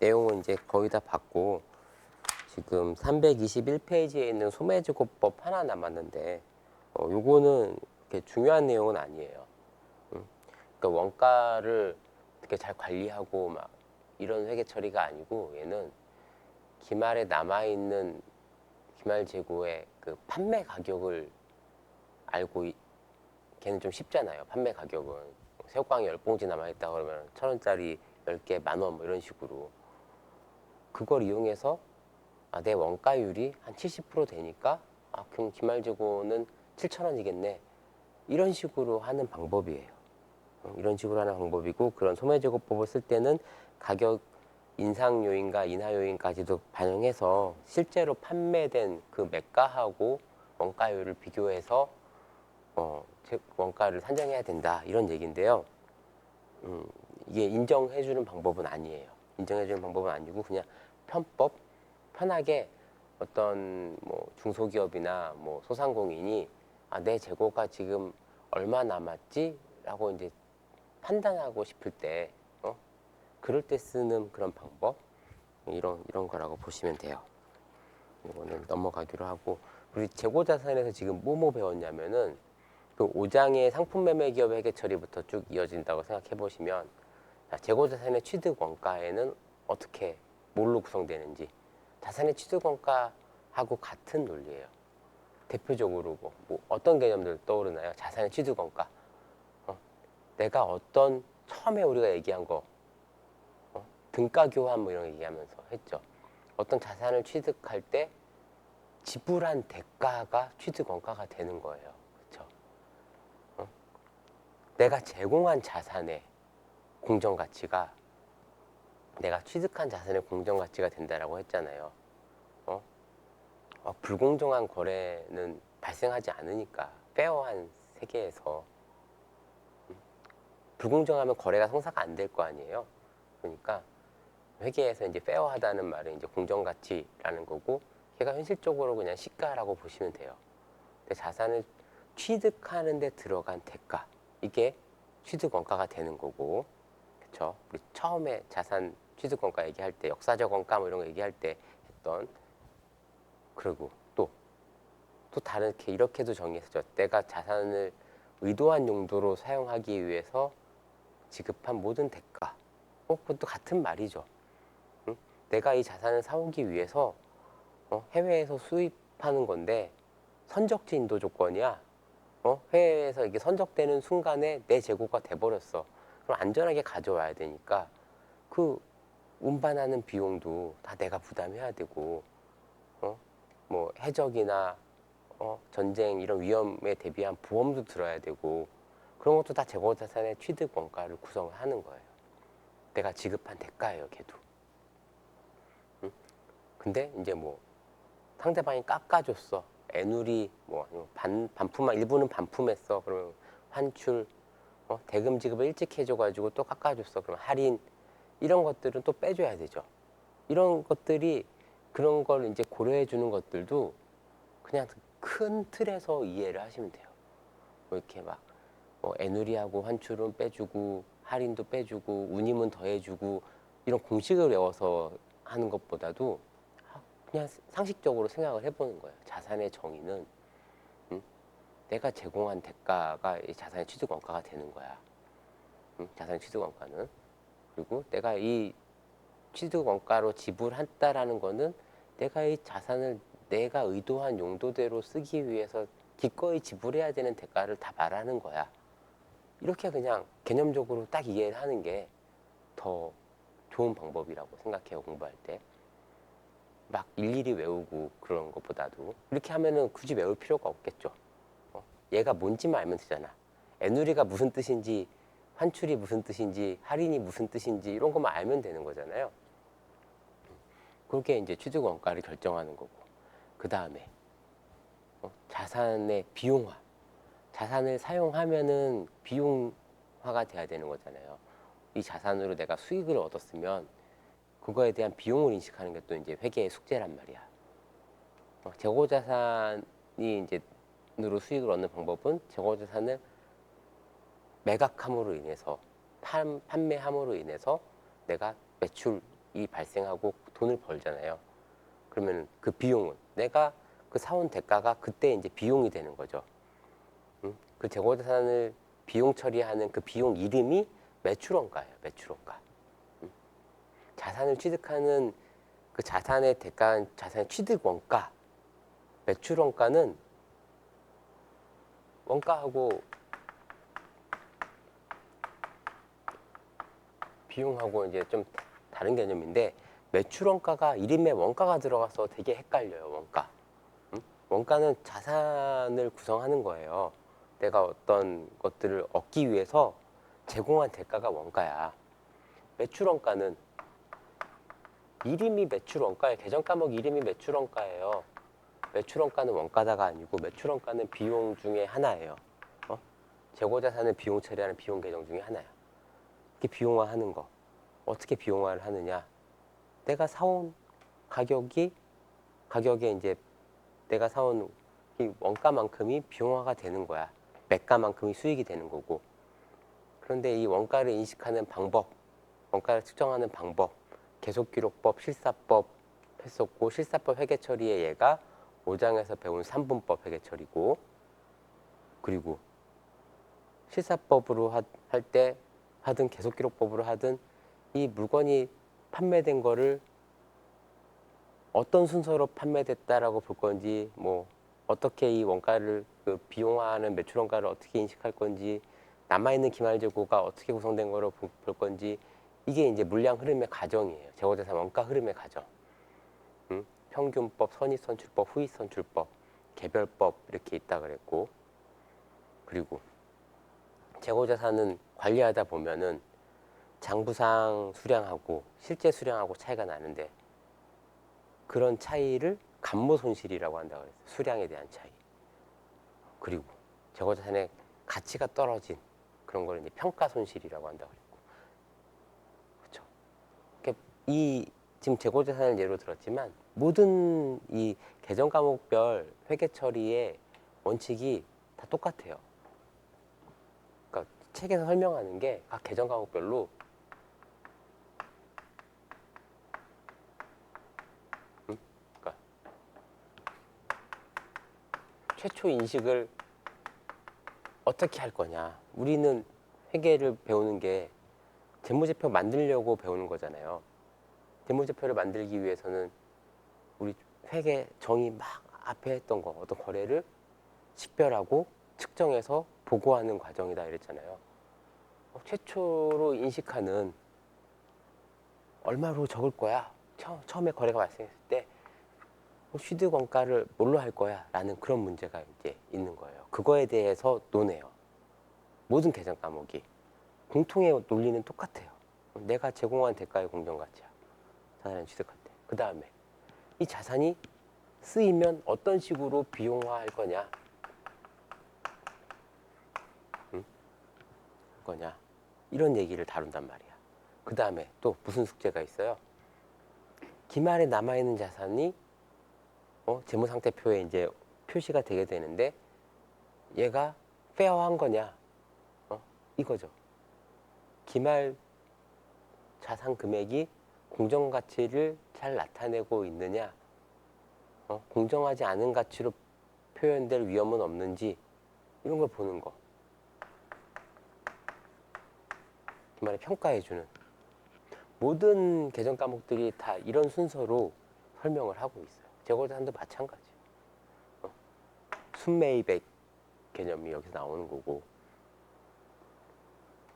내용은 이제 거의 다 봤고 지금 321페이지에 있는 소매제고법 하나 남았는데 요거는 그렇게 중요한 내용은 아니에요. 그러니까 원가를 어떻게 잘 관리하고 막 이런 회계 처리가 아니고 얘는 기말에 남아있는 기말 재고의 그 판매 가격을 알고 걔는 좀 쉽잖아요. 판매 가격은 새우깡이 10봉지 남아있다 그러면 1,000원짜리 10개 10,000원 뭐 이런 식으로 그걸 이용해서 내 원가율이 한 70% 되니까 그럼 기말 재고는 7,000원이겠네 이런 식으로 하는 방법이에요. 이런 식으로 하는 방법이고 그런 소매제고법을 쓸 때는 가격 인상 요인과 인하 요인까지도 반영해서 실제로 판매된 그 매가하고 원가율을 비교해서 원가를 산정해야 된다 이런 얘기인데요. 이게 인정해주는 방법은 아니에요. 인정해주는 방법은 아니고 그냥 편법 편하게 어떤 뭐 중소기업이나 뭐 소상공인이 내 재고가 지금 얼마 남았지라고 이제 판단하고 싶을 때 그럴 때 쓰는 그런 방법 이런 거라고 보시면 돼요. 이거는 넘어가기로 하고 우리 재고자산에서 지금 뭐뭐 배웠냐면은 그 5장의 상품 매매 기업 회계 처리부터 쭉 이어진다고 생각해 보시면 재고자산의 취득 원가에는 어떻게 뭘로 구성되는지 자산의 취득 원가하고 같은 논리예요. 대표적으로 뭐 어떤 개념들 떠오르나요? 자산의 취득 원가. 내가 어떤 처음에 우리가 얘기한 거 등가 교환 뭐 이런 거 얘기하면서 했죠. 어떤 자산을 취득할 때 지불한 대가가 취득 원가가 되는 거예요. 그렇죠? 내가 제공한 자산의 공정 가치가 내가 취득한 자산의 공정 가치가 된다라고 했잖아요. 불공정한 거래는 발생하지 않으니까 페어한 세계에서 불공정하면 거래가 성사가 안 될 거 아니에요. 그러니까 회계에서 이제 페어하다는 말은 이제 공정 가치라는 거고 걔가 현실적으로 그냥 시가라고 보시면 돼요. 근데 자산을 취득하는 데 들어간 대가 이게 취득 원가가 되는 거고 그렇죠? 우리 처음에 자산 취득 원가 얘기할 때 역사적 원가 뭐 이런 거 얘기할 때 했던 그리고 또 다르게 이렇게도 정의했죠. 내가 자산을 의도한 용도로 사용하기 위해서 지급한 모든 대가 그것도 같은 말이죠. 응? 내가 이 자산을 사오기 위해서 해외에서 수입하는 건데 선적지 인도 조건이야. 해외에서 이게 선적되는 순간에 내 재고가 돼버렸어. 그럼 안전하게 가져와야 되니까 그 운반하는 비용도 다 내가 부담해야 되고 뭐 해적이나 전쟁 이런 위험에 대비한 보험도 들어야 되고 그런 것도 다 재고자산의 취득 원가를 구성을 하는 거예요. 내가 지급한 대가예요, 걔도. 응? 근데 이제 뭐 상대방이 깎아줬어. 애누리 뭐 반품한 일부는 반품했어. 그러면 환출 대금 지급을 일찍 해줘가지고 또 깎아줬어. 그러면 할인 이런 것들은 또 빼줘야 되죠. 이런 것들이 그런 걸 이제 고려해 주는 것들도 그냥 큰 틀에서 이해를 하시면 돼요. 뭐 이렇게 막 애누리하고 환출은 빼주고 할인도 빼주고 운임은 더해주고 이런 공식을 외워서 하는 것보다도 그냥 상식적으로 생각을 해보는 거예요. 자산의 정의는 내가 제공한 대가가 이 자산의 취득 원가가 되는 거야. 자산의 취득 원가는. 그리고 내가 이 취득 원가로 지불했다라는 거는 내가 이 자산을 내가 의도한 용도대로 쓰기 위해서 기꺼이 지불해야 되는 대가를 다 말하는 거야. 이렇게 그냥 개념적으로 딱 이해를 하는 게 더 좋은 방법이라고 생각해요, 공부할 때. 막 일일이 외우고 그런 것보다도 이렇게 하면은 굳이 외울 필요가 없겠죠. 얘가 뭔지만 알면 되잖아. 애누리가 무슨 뜻인지, 환출이 무슨 뜻인지, 할인이 무슨 뜻인지 이런 것만 알면 되는 거잖아요. 그렇게 이제 취득 원가를 결정하는 거고. 그 다음에 자산의 비용화. 자산을 사용하면은 비용화가 돼야 되는 거잖아요. 이 자산으로 내가 수익을 얻었으면 그거에 대한 비용을 인식하는 게 또 이제 회계의 숙제란 말이야. 재고자산이 이제 으로 수익을 얻는 방법은 재고자산을 매각함으로 인해서 판매함으로 인해서 내가 매출 수익이 발생하고 돈을 벌잖아요. 그러면 그 비용은 내가 그 사온 대가가 그때 이제 비용이 되는 거죠. 그 재고자산을 비용 처리하는 그 비용 이름이 매출원가예요. 매출원가. 자산을 취득하는 그 자산의 대가, 자산의 취득 원가, 매출원가는 원가하고 비용하고 이제 좀 다른 개념인데, 매출원가가 이름에 원가가 들어가서 되게 헷갈려요. 원가. 원가는 자산을 구성하는 거예요. 내가 어떤 것들을 얻기 위해서 제공한 대가가 원가야. 매출원가는 이름이 매출원가예요. 계정 과목 이름이 매출원가예요. 매출원가는 원가다가 아니고 매출원가는 비용 중에 하나예요. 재고자산은 비용 처리하는 비용 계정 중에 하나야. 이렇게 비용화하는 거. 어떻게 비용화를 하느냐? 내가 사온 가격에 이제 내가 사온 이 원가만큼이 비용화가 되는 거야. 매가만큼이 수익이 되는 거고. 그런데 이 원가를 인식하는 방법, 원가를 측정하는 방법, 계속기록법, 실사법 했었고, 실사법 회계처리에 얘가 5장에서 배운 3분법 회계처리고, 그리고 실사법으로 할 때 하든 계속기록법으로 하든 이 물건이 판매된 거를 어떤 순서로 판매됐다라고 볼 건지, 뭐 어떻게 이 원가를 그 비용화하는 매출 원가를 어떻게 인식할 건지, 남아있는 기말재고가 어떻게 구성된 거로 볼 건지, 이게 이제 물량 흐름의 과정이에요. 재고자산 원가 흐름의 과정. 평균법, 선입선출법, 후입선출법, 개별법 이렇게 있다 그랬고, 그리고 재고자산은 관리하다 보면은 장부상 수량하고 실제 수량하고 차이가 나는데, 그런 차이를 감모손실이라고 한다고 그랬어요. 수량에 대한 차이. 그리고 재고자산의 가치가 떨어진 그런 걸 이제 평가손실이라고 한다고 그랬고, 그렇죠. 그러니까 이 지금 재고자산을 예로 들었지만 모든 이 계정 과목별 회계 처리의 원칙이 다 똑같아요. 그러니까 책에서 설명하는 게 각 계정 과목별로 그러니까 최초 인식을 어떻게 할 거냐. 우리는 회계를 배우는 게 재무제표 만들려고 배우는 거잖아요. 재무제표를 만들기 위해서는 우리 회계 정의 막 앞에 했던 거, 어떤 거래를 식별하고 측정해서 보고하는 과정이다 이랬잖아요. 최초로 인식하는 얼마로 적을 거야? 처음에 거래가 발생했을 때 취득 원가를 뭘로 할 거야? 라는 그런 문제가 이제 있는 거예요. 그거에 대해서 논해요. 모든 계정 과목이. 공통의 논리는 똑같아요. 내가 제공한 대가의 공정가치야. 자산을 취득할 때. 그 다음에 이 자산이 쓰이면 어떤 식으로 비용화할 거냐? 거냐? 이런 얘기를 다룬단 말이야. 그 다음에 또 무슨 숙제가 있어요? 기말에 남아있는 자산이 재무상태표에 이제 표시가 되게 되는데, 얘가 페어한 거냐? 이거죠. 기말 자산 금액이 공정가치를 잘 나타내고 있느냐, 공정하지 않은 가치로 표현될 위험은 없는지, 이런 걸 보는 거. 기말에 평가해주는. 모든 계정 과목들이 다 이런 순서로 설명을 하고 있어요. 재고자산도 마찬가지. 순매입액 개념이 여기서 나오는 거고,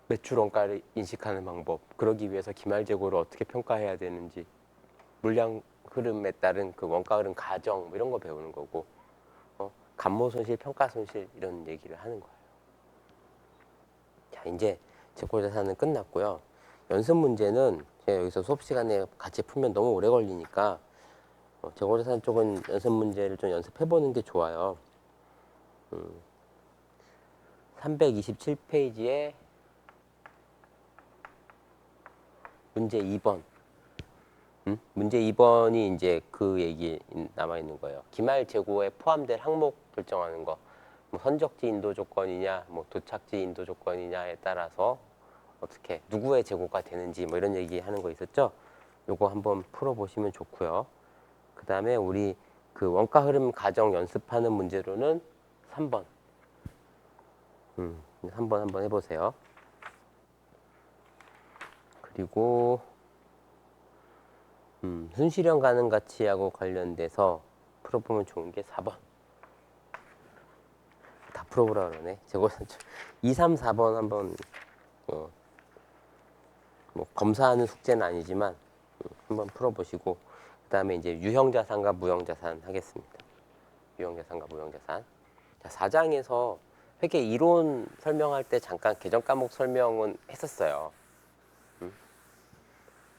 매출 원가를 인식하는 방법, 그러기 위해서 기말재고를 어떻게 평가해야 되는지, 물량 흐름에 따른 그 원가 흐름 가정, 뭐 이런 거 배우는 거고, 감모손실, 평가손실 이런 얘기를 하는 거예요. 자, 이제 재고자산은 끝났고요. 연습 문제는 제가 여기서 수업 시간에 같이 풀면 너무 오래 걸리니까 재고자산 쪽은 연습 문제를 좀 연습해보는 게 좋아요. 327페이지에 문제 2번. 문제 2번이 이제 그 얘기 남아 있는 거예요. 기말 재고에 포함될 항목 결정하는 거. 뭐 선적지 인도 조건이냐, 뭐 도착지 인도 조건이냐에 따라서 어떻게 누구의 재고가 되는지 뭐 이런 얘기 하는 거 있었죠. 요거 한번 풀어보시면 좋고요. 그 다음에 우리 그 원가 흐름 가정 연습하는 문제로는 3번. 3번 한번 해보세요. 그리고 순실현 가능 가치하고 관련돼서 풀어보면 좋은 게 4번. 다 풀어보라 그러네. 저거 2, 3, 4번 한번 뭐 검사하는 숙제는 아니지만 한번 풀어보시고 그 다음에 이제 유형자산과 무형자산 하겠습니다. 유형자산과 무형자산. 자, 4장에서 회계 이론 설명할 때 잠깐 개정 과목 설명은 했었어요.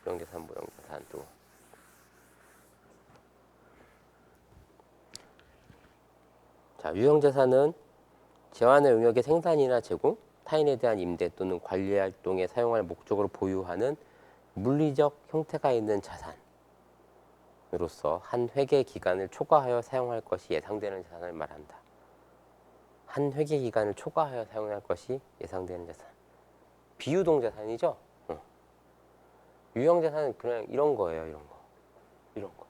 유형자산, 무형자산도. 자, 유형자산은 재화의 영역의 생산이나 제공, 타인에 대한 임대 또는 관리 활동에 사용할 목적으로 보유하는 물리적 형태가 있는 자산으로서 한 회계 기간을 초과하여 사용할 것이 예상되는 자산을 말한다. 한 회계 기간을 초과하여 사용할 것이 예상되는 자산. 비유동 자산이죠? 유형 자산은 그냥 이런 거예요, 이런 거. 이런 거.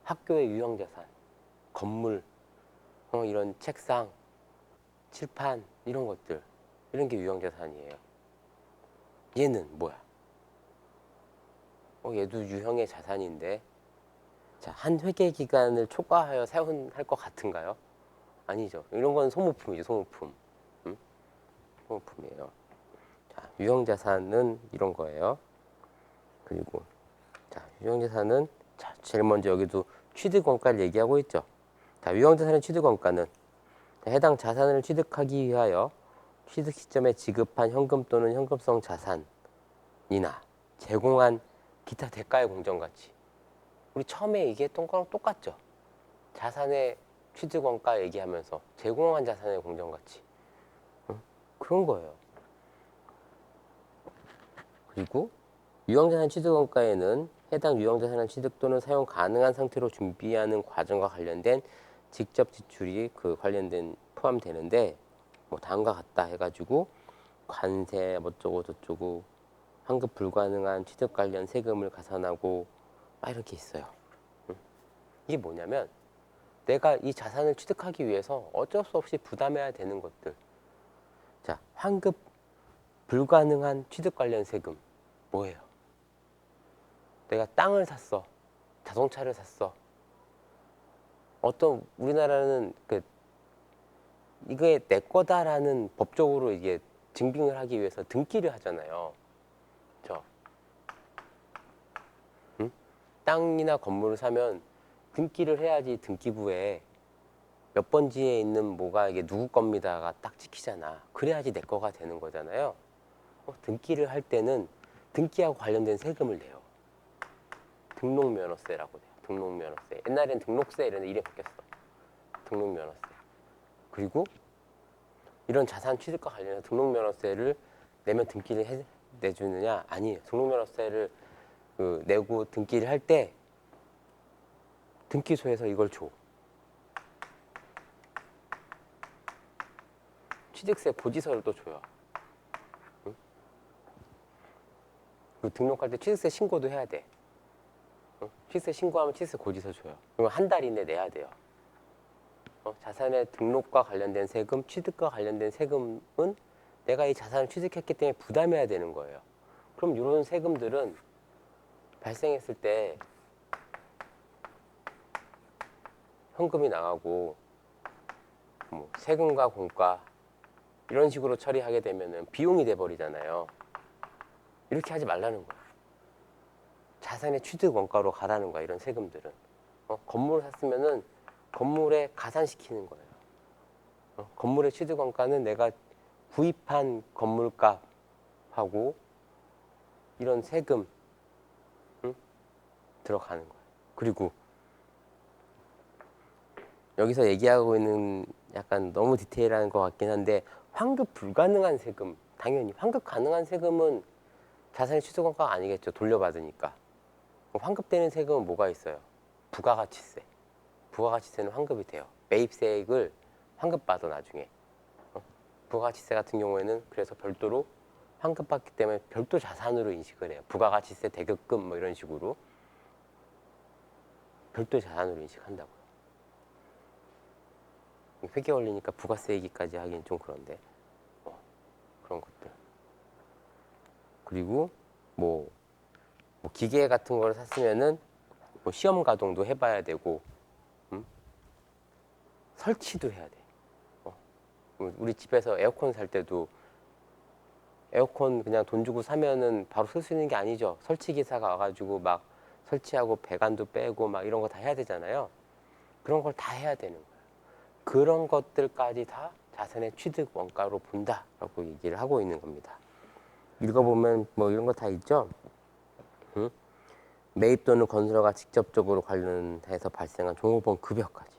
학교의 유형 자산. 건물, 이런 책상, 칠판, 이런 것들. 이런 게 유형 자산이에요. 얘는 뭐야? 얘도 유형의 자산인데, 자, 한 회계 기간을 초과하여 사용할 것 같은가요? 아니죠. 이런 건 소모품이죠, 소모품. 소모품이에요. 자, 유형 자산은 이런 거예요. 그리고 자, 유형자산은 자, 제일 먼저 여기도 취득원가를 얘기하고 있죠. 자, 유형자산의 취득원가는 해당 자산을 취득하기 위하여 취득 시점에 지급한 현금 또는 현금성 자산이나 제공한 기타 대가의 공정가치. 우리 처음에 얘기했던 거랑 똑같죠. 자산의 취득원가 얘기하면서 제공한 자산의 공정가치. 그런 거예요. 그리고 유형자산 취득원가에는 해당 유형자산을 취득 또는 사용 가능한 상태로 준비하는 과정과 관련된 직접 지출이 관련된 포함되는데 뭐 다음과 같다 해가지고 관세 뭐쩌고 저쩌고 환급 불가능한 취득 관련 세금을 가산하고 막 이렇게 있어요. 이게 뭐냐면 내가 이 자산을 취득하기 위해서 어쩔 수 없이 부담해야 되는 것들. 자, 환급 불가능한 취득 관련 세금 뭐예요? 내가 땅을 샀어. 자동차를 샀어. 어떤 우리나라는 이게 내 거다라는 법적으로 이게 증빙을 하기 위해서 등기를 하잖아요. 그렇죠? 응? 땅이나 건물을 사면 등기를 해야지 등기부에 몇 번지에 있는 뭐가 이게 누구 겁니다가 딱 찍히잖아. 그래야지 내 거가 되는 거잖아요. 등기를 할 때는 등기하고 관련된 세금을 내요. 등록면허세라고 돼요. 등록면허세. 옛날엔 등록세 이랬는데 이름이 바뀌었어. 등록면허세. 그리고 이런 자산 취득과 관련해서 등록면허세를 내면 등기를 내주느냐? 아니에요. 등록면허세를 내고 등기를 할 때 등기소에서 이걸 줘. 취득세 보지서를 또 줘요. 응? 그리고 등록할 때 취득세 신고도 해야 돼. 취득세 신고하면 취득세 고지서 줘요. 그럼 한 달 이내 내야 돼요. 자산의 등록과 관련된 세금, 취득과 관련된 세금은 내가 이 자산을 취득했기 때문에 부담해야 되는 거예요. 그럼 이런 세금들은 발생했을 때 현금이 나가고 뭐 세금과 공과 이런 식으로 처리하게 되면 비용이 돼버리잖아요. 이렇게 하지 말라는 거예요. 자산의 취득 원가로 가라는 거야, 이런 세금들은. 건물을 샀으면은 건물에 가산시키는 거예요. 건물의 취득 원가는 내가 구입한 건물값하고 이런 세금 들어가는 거예요. 그리고 여기서 얘기하고 있는 약간 너무 디테일한 것 같긴 한데 환급 불가능한 세금, 당연히 환급 가능한 세금은 자산의 취득원가가 아니겠죠. 돌려받으니까. 환급되는 세금은 뭐가 있어요? 부가가치세. 부가가치세는 환급이 돼요. 매입세액을 환급받아 나중에. 부가가치세 같은 경우에는 그래서 별도로 환급받기 때문에 별도 자산으로 인식을 해요. 부가가치세 대격금 뭐 이런 식으로 별도 자산으로 인식한다고요. 회계 원리니까 부가세 얘기까지 하긴 좀 그런데 그런 것들. 그리고 뭐 기계 같은 걸 샀으면은 뭐 시험 가동도 해봐야 되고, 설치도 해야 돼. 우리 집에서 에어컨 살 때도 에어컨 그냥 돈 주고 사면은 바로 쓸 수 있는 게 아니죠. 설치 기사가 와가지고 막 설치하고 배관도 빼고 막 이런 거 다 해야 되잖아요. 그런 걸 다 해야 되는 거예요. 그런 것들까지 다 자산의 취득 원가로 본다라고 얘기를 하고 있는 겁니다. 읽어보면 뭐 이런 거 다 있죠. 응? 매입 또는 건설과 직접적으로 관련해서 발생한 종업원 급여까지.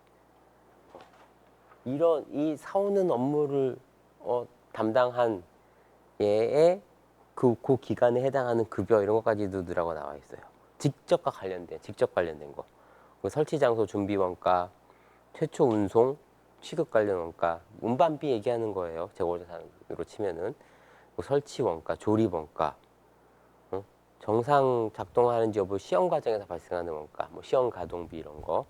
이런 이 사오는 업무를 담당한 얘의 그 기간에 해당하는 급여 이런 것까지도 넣으라고 나와 있어요. 직접 관련된 거. 설치 장소 준비 원가, 최초 운송, 취급 관련 원가, 운반비 얘기하는 거예요. 재고자산으로 치면은 설치 원가, 조립 원가, 정상 작동하는지 여부 시험 과정에서 발생하는 원가, 뭐 시험 가동비 이런 거,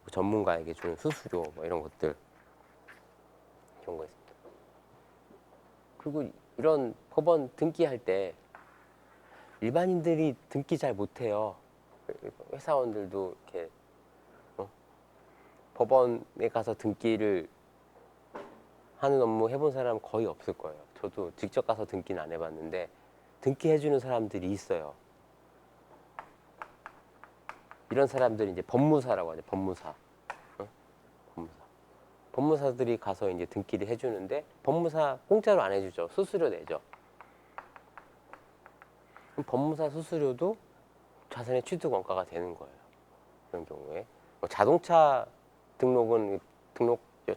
전문가에게 주는 수수료 뭐 이런 것들 그런 거 있습니다. 그리고 이런 법원 등기할 때 일반인들이 등기 잘 못해요. 회사원들도 이렇게 법원에 가서 등기를 하는 업무 해본 사람 거의 없을 거예요. 저도 직접 가서 등기는 안 해봤는데 등기해주는 사람들이 있어요. 이런 사람들이 이제 법무사라고 하죠. 법무사. 법무사. 법무사들이 가서 이제 등기를 해주는데 법무사 공짜로 안 해주죠. 수수료 내죠. 그럼 법무사 수수료도 자산의 취득 원가가 되는 거예요. 그런 경우에 자동차 등록은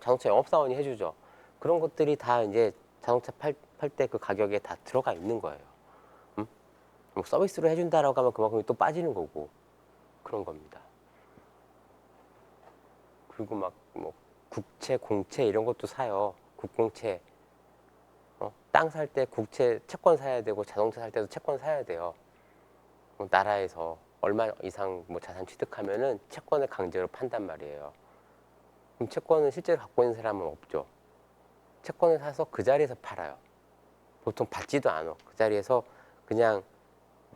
자동차 영업사원이 해주죠. 그런 것들이 다 이제 자동차 팔 때 그 가격에 다 들어가 있는 거예요. 뭐 서비스로 해준다라고 하면 그만큼 또 빠지는 거고 그런 겁니다. 그리고 막 뭐 국채, 공채 이런 것도 사요. 국공채. 땅 살 때 국채 채권 사야 되고 자동차 살 때도 채권 사야 돼요. 나라에서 얼마 이상 뭐 자산 취득하면은 채권을 강제로 판단 말이에요. 그럼 채권을 실제로 갖고 있는 사람은 없죠. 채권을 사서 그 자리에서 팔아요. 보통 받지도 않아. 그 자리에서 그냥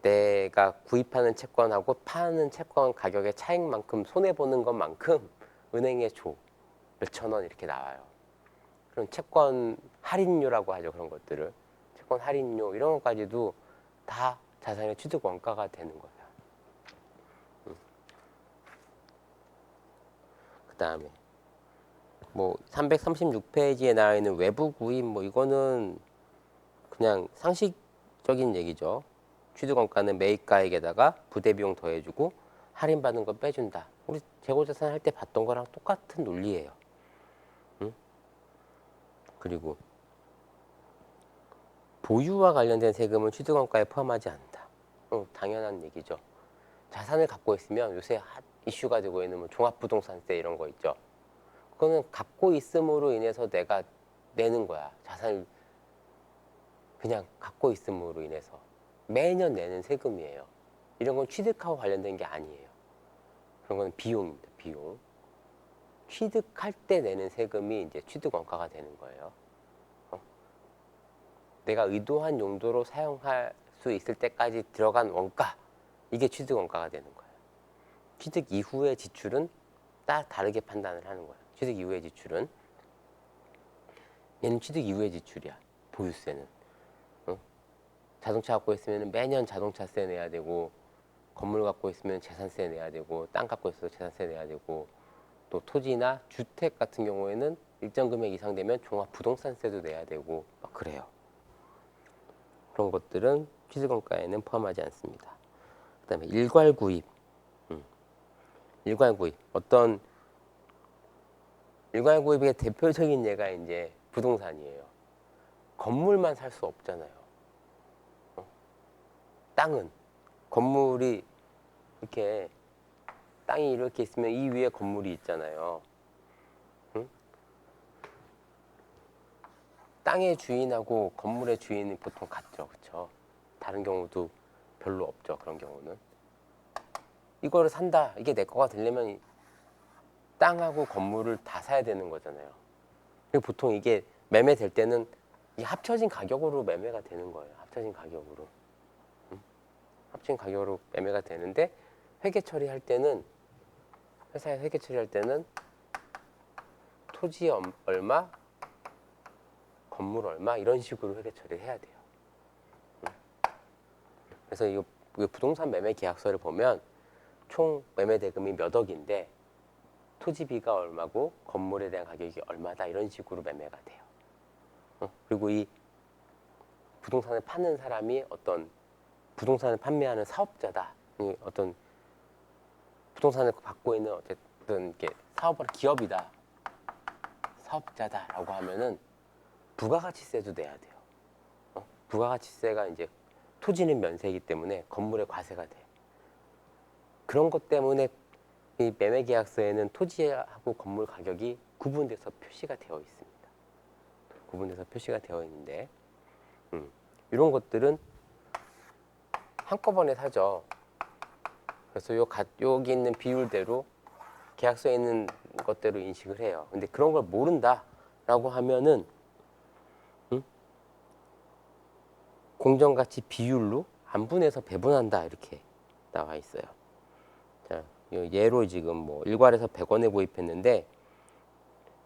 내가 구입하는 채권하고 파는 채권 가격의 차익만큼 손해보는 것만큼 은행에 줘. 몇천 원 이렇게 나와요. 그럼 채권 할인료라고 하죠. 그런 것들을. 채권 할인료 이런 것까지도 다 자산의 취득 원가가 되는 거예요. 그 다음에 뭐 336페이지에 나와 있는 외부 구입 뭐 이거는 그냥 상식적인 얘기죠. 취득 원가는 매입가액에다가 부대 비용 더해주고 할인받은 거 빼준다. 우리 재고자산 할 때 봤던 거랑 똑같은 논리예요. 응? 그리고 보유와 관련된 세금은 취득 원가에 포함하지 않는다. 당연한 얘기죠. 자산을 갖고 있으면 요새 이슈가 되고 있는 뭐 종합부동산세 이런 거 있죠. 그거는 갖고 있음으로 인해서 내가 내는 거야. 자산을 그냥 갖고 있음으로 인해서 매년 내는 세금이에요. 이런 건 취득하고 관련된 게 아니에요. 그런 건 비용입니다. 비용. 취득할 때 내는 세금이 이제 취득 원가가 되는 거예요. 내가 의도한 용도로 사용할 수 있을 때까지 들어간 원가, 이게 취득 원가가 되는 거예요. 취득 이후의 지출은 다르게 판단을 하는 거예요. 취득 이후의 지출은 얘는 취득 이후의 지출이야. 보유세는 자동차 갖고 있으면 매년 자동차세 내야 되고, 건물 갖고 있으면 재산세 내야 되고, 땅 갖고 있어서 재산세 내야 되고, 또 토지나 주택 같은 경우에는 일정 금액 이상 되면 종합부동산세도 내야 되고 막 그래요. 그런 것들은 취득원가에는 포함하지 않습니다. 그 다음에 일괄구입. 일괄구입. 일괄구입의 대표적인 예가 이제 부동산이에요. 건물만 살 수 없잖아요. 땅은 건물이 이렇게 땅이 이렇게 있으면 이 위에 건물이 있잖아요. 땅의 주인하고 건물의 주인이 보통 같죠, 그렇죠? 다른 경우도 별로 없죠, 그런 경우는. 이거를 산다, 이게 내 거가 되려면 땅하고 건물을 다 사야 되는 거잖아요. 그리고 보통 이게 매매될 때는 이 합쳐진 가격으로 매매가 되는 거예요. 합쳐진 가격으로. 합쳐진 가격으로 매매가 되는데 회계 처리할 때는 회사에서 회계 처리할 때는 토지 얼마, 건물 얼마 이런 식으로 회계 처리를 해야 돼요. 그래서 이 부동산 매매 계약서를 보면 총 매매 대금이 몇 억인데 토지비가 얼마고 건물에 대한 가격이 얼마다 이런 식으로 매매가 돼요. 그리고 이 부동산을 파는 사람이 어떤 부동산을 판매하는 사업자다. 어떤 부동산을 받고 있는 어쨌든 이렇게 사업을 기업이다. 사업자다라고 하면은 부가가치세도 내야 돼요. 부가가치세가 이제 토지는 면세이기 때문에 건물의 과세가 돼. 그런 것 때문에 이 매매계약서에는 토지하고 건물 가격이 구분돼서 표시가 되어 있습니다. 구분돼서 표시가 되어 있는데 이런 것들은 한꺼번에 사죠. 그래서 여기 있는 비율대로 계약서에 있는 것대로 인식을 해요. 근데 그런 걸 모른다라고 하면은 공정가치 비율로 안분해서 배분한다 이렇게 나와 있어요. 자, 예로 지금 뭐 일괄해서 100원에 구입했는데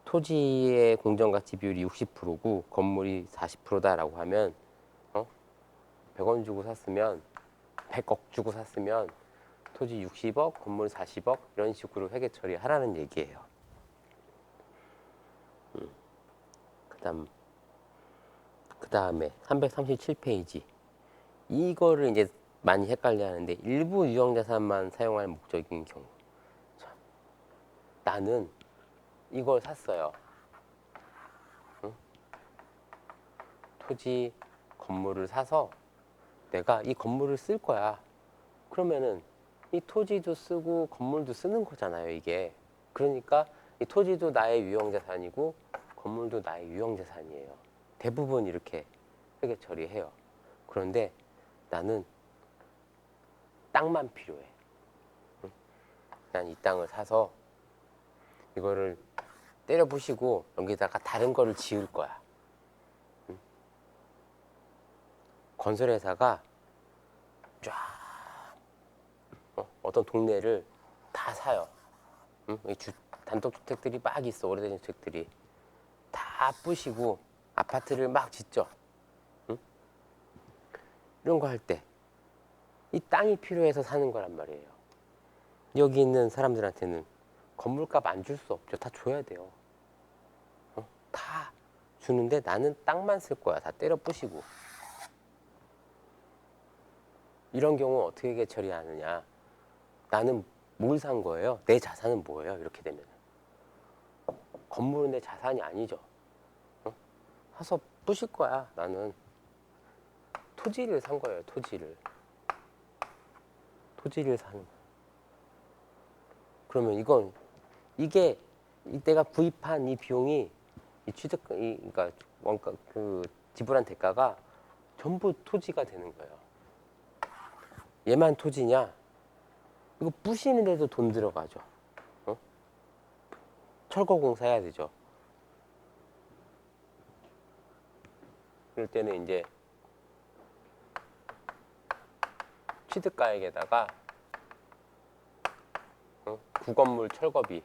토지의 공정가치 비율이 60%고 건물이 40%다라고 하면 100원 주고 샀으면 100억 주고 샀으면 토지 60억, 건물 40억 이런 식으로 회계 처리하라는 얘기예요. 그다음에 337페이지 이거를 이제 많이 헷갈려 하는데 일부 유형자산만 사용할 목적인 경우. 자, 나는 이걸 샀어요. 토지, 건물을 사서 내가 이 건물을 쓸 거야. 그러면은 이 토지도 쓰고 건물도 쓰는 거잖아요, 이게. 그러니까 이 토지도 나의 유형자산이고 건물도 나의 유형자산이에요. 대부분 이렇게 회계 처리해요. 그런데 나는 땅만 필요해. 난 이 땅을 사서 이거를 때려 부시고 여기다가 다른 거를 지을 거야. 건설회사가 쫙 어떤 동네를 다 사요. 단독주택들이 막 있어. 오래된 주택들이 다 부시고 아파트를 막 짓죠. 이런 거 할 때 이 땅이 필요해서 사는 거란 말이에요. 여기 있는 사람들한테는 건물값 안 줄 수 없죠. 다 줘야 돼요. 다 주는데 나는 땅만 쓸 거야. 다 때려 부시고. 이런 경우 어떻게 회계 처리하느냐. 나는 뭘 산 거예요? 내 자산은 뭐예요? 이렇게 되면 건물은 내 자산이 아니죠. 사서 부실 거야. 나는 토지를 산 거예요. 토지를 사는 거예요. 그러면 이게 내가 구입한 이 비용이 그러니까 원가 지불한 대가가 전부 토지가 되는 거예요. 얘만 토지냐? 이거 부시는데도 돈 들어가죠. 철거공사 해야 되죠. 그럴 때는 이제 취득가액에다가 구건물 철거비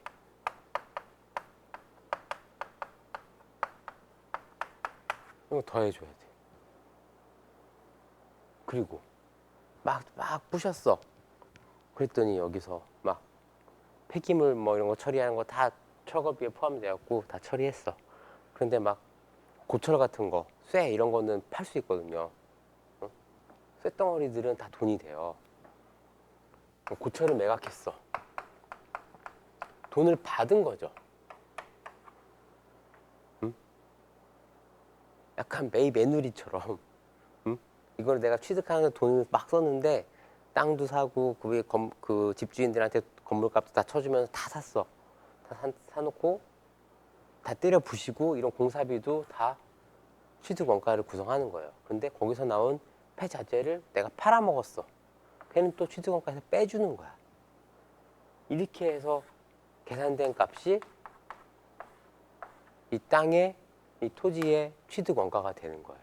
이거 더 해줘야 돼. 그리고 막 부셨어. 그랬더니 여기서 막 폐기물 뭐 이런 거 처리하는 거 다 철거비에 포함되었고 다 처리했어. 그런데 막 고철 같은 거, 쇠 이런 거는 팔 수 있거든요. 쇳덩어리들은 다 돈이 돼요. 고철을 매각했어. 돈을 받은 거죠. 약간 매누리처럼. 이걸 내가 취득하는 돈을 막 썼는데 땅도 사고 그 집주인들한테 건물값도 다 쳐주면서 다 샀어. 다 사놓고 다 때려 부시고 이런 공사비도 다 취득 원가를 구성하는 거예요. 근데 거기서 나온 폐자재를 내가 팔아먹었어. 걔는 또 취득 원가에서 빼주는 거야. 이렇게 해서 계산된 값이 이 땅의, 이 토지의 취득 원가가 되는 거예요.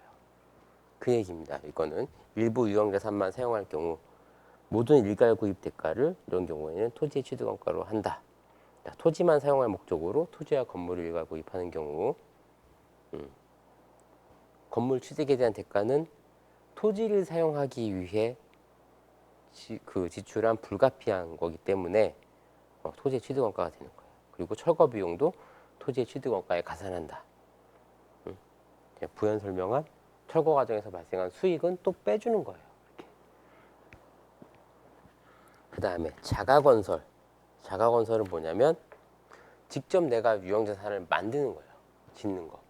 그 얘기입니다. 이거는 일부 유형자산만 사용할 경우 모든 일괄 구입 대가를 이런 경우에는 토지의 취득 원가로 한다. 자, 토지만 사용할 목적으로 토지와 건물을 일괄 구입하는 경우 건물 취득에 대한 대가는 토지를 사용하기 위해 지출한 불가피한 거기 때문에 토지의 취득 원가가 되는 거예요. 그리고 철거 비용도 토지의 취득 원가에 가산한다. 부연 설명한 철거 과정에서 발생한 수익은 또 빼주는 거예요. 그 다음에 자가건설. 자가건설은 뭐냐면 직접 내가 유형자산을 만드는 거예요. 짓는 거.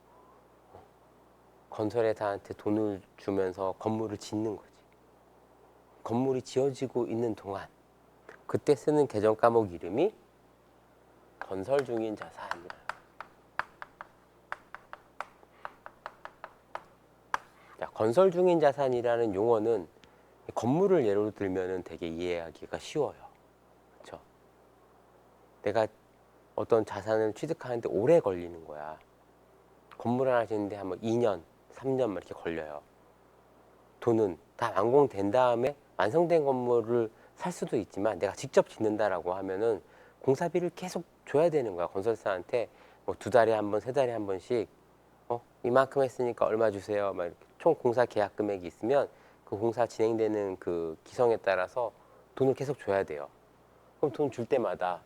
건설회사한테 돈을 주면서 건물을 짓는 거지. 건물이 지어지고 있는 동안 그때 쓰는 계정 과목 이름이 건설 중인 자산이에요. 자, 건설 중인 자산이라는 용어는 건물을 예로 들면은 되게 이해하기가 쉬워요. 그렇죠? 내가 어떤 자산을 취득하는데 오래 걸리는 거야. 건물 하나 짓는데 한 2년, 3년 이렇게 걸려요. 돈은 다 완공된 다음에 완성된 건물을 살 수도 있지만 내가 직접 짓는다라고 하면은 공사비를 계속 줘야 되는 거야. 건설사한테 뭐 2달에 한 번, 3달에 한 번씩 이만큼 했으니까 얼마 주세요. 막 이렇게 총 공사 계약 금액이 있으면 그 공사 진행되는 그 기성에 따라서 돈을 계속 줘야 돼요. 그럼 돈 줄 때마다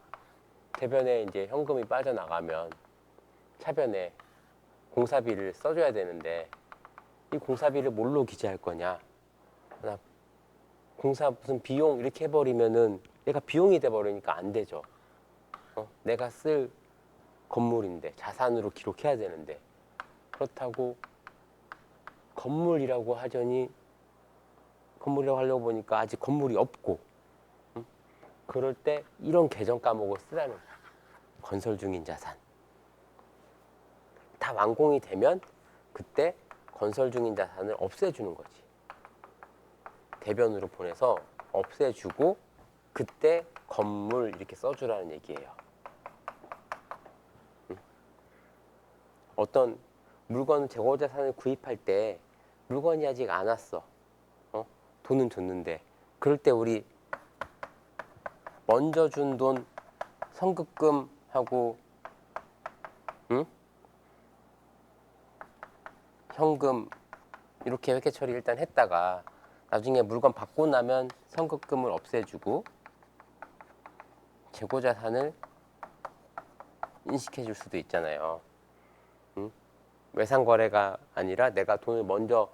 대변에 이제 현금이 빠져나가면 차변에 공사비를 써줘야 되는데 이 공사비를 뭘로 기재할 거냐? 나 공사 무슨 비용 이렇게 해버리면은 얘가 비용이 돼버리니까 안 되죠. 내가 쓸 건물인데 자산으로 기록해야 되는데 그렇다고 건물이라고 하더니 건물이라고 하려고 보니까 아직 건물이 없고 그럴 때 이런 계정 과목을 쓰라는 거야. 건설 중인 자산. 다 완공이 되면 그때 건설 중인 자산을 없애주는 거지. 대변으로 보내서 없애주고 그때 건물 이렇게 써주라는 얘기예요. 어떤 물건 재고 자산을 구입할 때 물건이 아직 안 왔어. 돈은 줬는데 그럴 때 우리 먼저 준 돈 선급금하고 현금 이렇게 회계 처리 일단 했다가 나중에 물건 받고 나면 선급금을 없애주고 재고 자산을 인식해 줄 수도 있잖아요. 외상 거래가 아니라 내가 돈을 먼저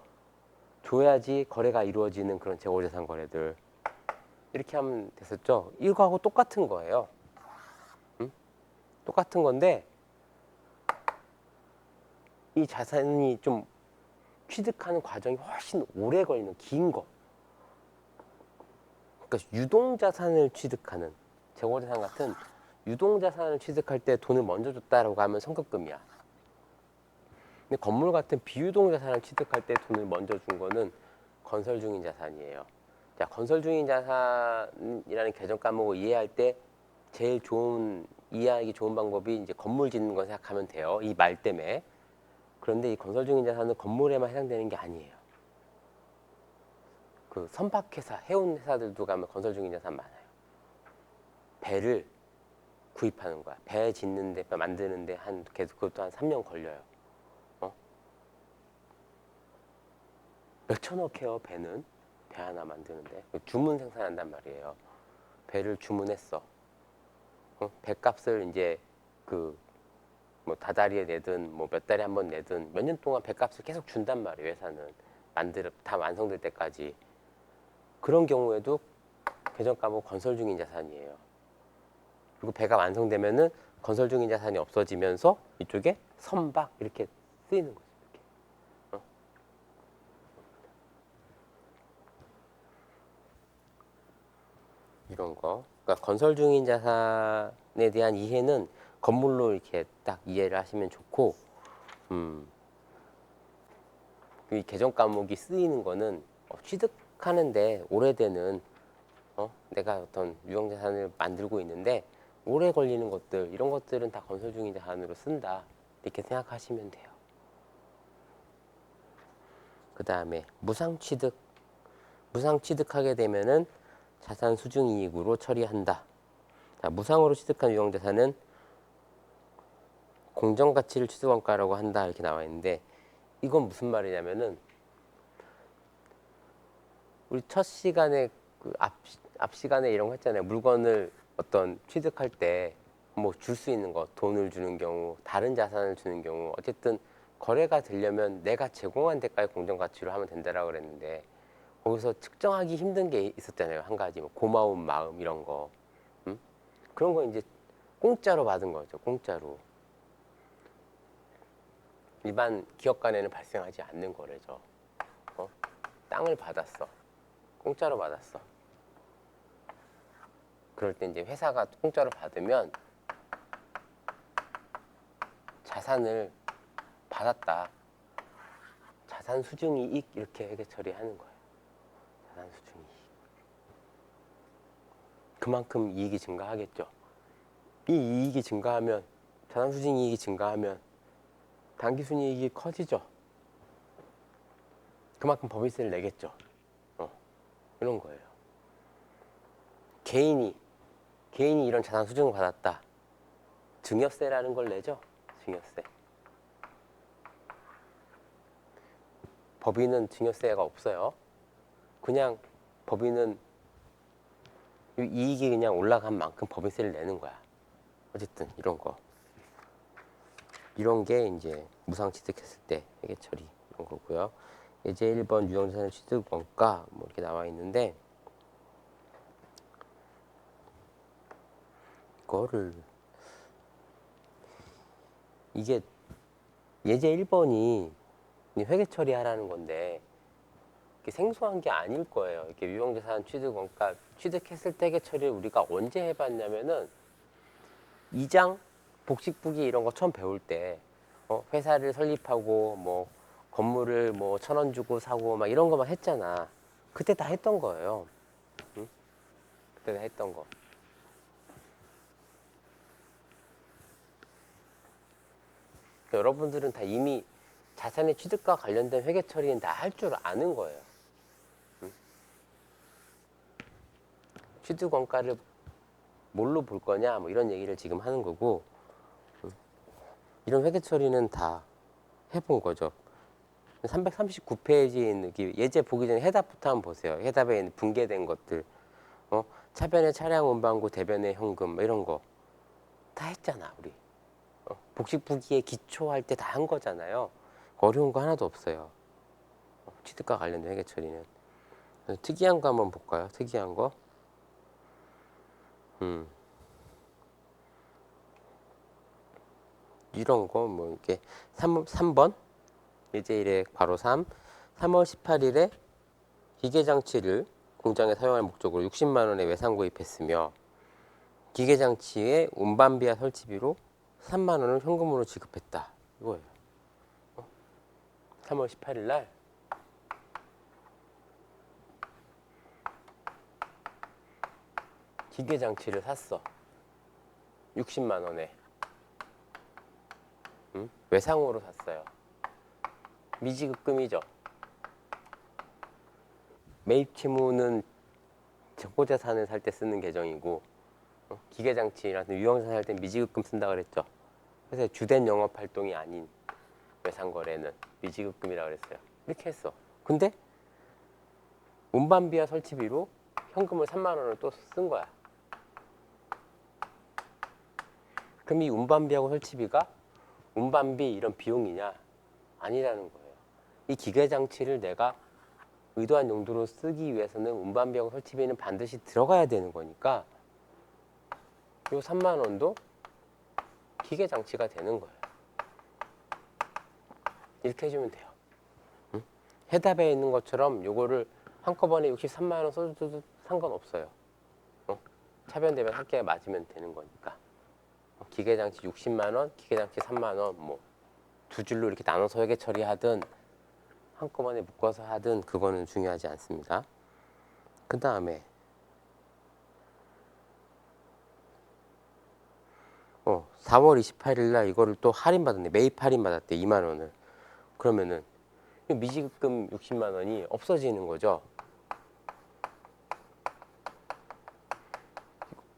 줘야지 거래가 이루어지는 그런 재고 자산 거래들 이렇게 하면 됐었죠. 이거하고 똑같은 거예요. 똑같은 건데 이 자산이 좀 취득하는 과정이 훨씬 오래 걸리는 긴 거. 그러니까 유동자산을 취득하는 재고자산 같은 유동자산을 취득할 때 돈을 먼저 줬다라고 하면 선급금이야. 근데 건물 같은 비유동자산을 취득할 때 돈을 먼저 준 거는 건설 중인 자산이에요. 자, 건설 중인 자산이라는 계정 과목을 이해할 때 제일 이해하기 좋은 방법이 이제 건물 짓는 거 생각하면 돼요. 이 말 때문에. 그런데 이 건설 중인 자산은 건물에만 해당되는 게 아니에요. 그 선박회사, 해운 회사들도 가면 건설 중인 자산 많아요. 배를 구입하는 거야. 배 짓는데, 배 만드는데 계속 그것도 한 3년 걸려요. 몇 천억 해요, 배는. 배 하나 만드는데. 주문 생산한단 말이에요. 배를 주문했어. 배값을 이제 뭐 다달이에 내든 뭐 몇 달에 한 번 내든 몇 년 동안 배값을 계속 준단 말이에요. 회사는 다 완성될 때까지. 그런 경우에도 계정 과목 건설 중인 자산이에요. 그리고 배가 완성되면은 건설 중인 자산이 없어지면서 이쪽에 선박 이렇게 쓰이는 거죠. 이렇게. 이런 거. 그러니까 건설 중인 자산에 대한 이해는 건물로 이렇게 딱 이해를 하시면 좋고, 이 계정 과목이 쓰이는 거는 취득하는데 오래되는 내가 어떤 유형자산을 만들고 있는데 오래 걸리는 것들 이런 것들은 다 건설 중인 자산으로 쓴다 이렇게 생각하시면 돼요. 그 다음에 무상취득. 무상취득하게 되면은 자산 수중이익으로 처리한다. 자, 무상으로 취득한 유형자산은 공정가치를 취득원가라고 한다 이렇게 나와 있는데 이건 무슨 말이냐면은 우리 첫 시간에 그 앞 시간에 이런 거 했잖아요. 물건을 어떤 취득할 때 뭐 줄 수 있는 거, 돈을 주는 경우, 다른 자산을 주는 경우, 어쨌든 거래가 되려면 내가 제공한 대가의 공정가치로 하면 된다라고 그랬는데 거기서 측정하기 힘든 게 있었잖아요. 한 가지 뭐 고마운 마음 이런 거, 그런 거 이제 공짜로 받은 거죠. 공짜로. 일반 기업 간에는 발생하지 않는 거래죠. 땅을 받았어. 공짜로 받았어. 그럴 때 이제 회사가 공짜로 받으면 자산을 받았다. 자산 수중이익 이렇게 회계 처리하는 거예요. 자산 수중이익. 그만큼 이익이 증가하겠죠. 이 이익이 증가하면 자산 수중이익이 증가하면 당기순이익이 커지죠. 그만큼 법인세를 내겠죠. 이런 거예요. 개인이 이런 자산 수중을 받았다. 증여세라는 걸 내죠. 증여세. 법인은 증여세가 없어요. 그냥 법인은 이익이 그냥 올라간 만큼 법인세를 내는 거야. 어쨌든 이런 거. 이런 게 이제 무상 취득했을 때 회계 처리 이런 거고요. 예제 1번 유형자산 취득 원가 뭐 이렇게 나와 있는데 이거를 이게 예제 1번이 회계 처리하라는 건데 생소한 게 아닐 거예요. 이렇게 유형자산 취득 원가 취득했을 때 회계 처리를 우리가 언제 해봤냐면은 2장 복식부기 이런 거 처음 배울 때 회사를 설립하고 뭐 건물을 뭐 1,000원 주고 사고 막 이런 거만 했잖아. 그때 다 했던 거예요. 응? 그때 다 했던 거. 여러분들은 다 이미 자산의 취득과 관련된 회계 처리는 다 할 줄 아는 거예요. 응? 취득 원가를 뭘로 볼 거냐 뭐 이런 얘기를 지금 하는 거고 이런 회계 처리는 다 해본 거죠. 339페이지에 있는 예제 보기 전에 해답부터 한번 보세요. 해답에 있는 분개된 것들, 차변의 차량 운반구, 대변의 현금 뭐 이런 거 다 했잖아 우리. 복식부기에 기초할 때 다 한 거잖아요. 어려운 거 하나도 없어요. 취득과 관련된 회계 처리는. 특이한 거 한번 볼까요? 특이한 거. 이런 거 뭐 이렇게 3번 예제 1에 바로 3월 18일에 기계장치를 공장에 사용할 목적으로 60만 원에 외상 구입했으며 기계장치의 운반비와 설치비로 3만 원을 현금으로 지급했다. 이거예요. 3월 18일 날 기계장치를 샀어. 60만 원에. 외상으로 샀어요. 미지급금이죠. 매입 채무는 적고자산을 살 때 쓰는 계정이고 기계장치라는 유형자산 살 때 미지급금 쓴다 그랬죠. 그래서 주된 영업활동이 아닌 외상거래는 미지급금이라고 그랬어요. 이렇게 했어. 근데 운반비와 설치비로 현금을 3만 원을 또 쓴 거야. 그럼 이 운반비하고 설치비가 운반비 이런 비용이냐? 아니라는 거예요. 이 기계장치를 내가 의도한 용도로 쓰기 위해서는 운반비하고 설치비는 반드시 들어가야 되는 거니까 이 3만 원도 기계장치가 되는 거예요. 이렇게 해주면 돼요. 해답에 있는 것처럼 요거를 한꺼번에 63만 원 써줘도 상관없어요. 차변 대변 합계가 맞으면 되는 거니까. 기계장치 60만 원, 기계장치 3만 원, 뭐 두 줄로 이렇게 나눠서 회계 처리하든 한꺼번에 묶어서 하든 그거는 중요하지 않습니다. 그 다음에 4월 28일 날 이거를 또 할인 받았네. 매입 할인 받았대. 2만 원을. 그러면은 미지급금 60만 원이 없어지는 거죠.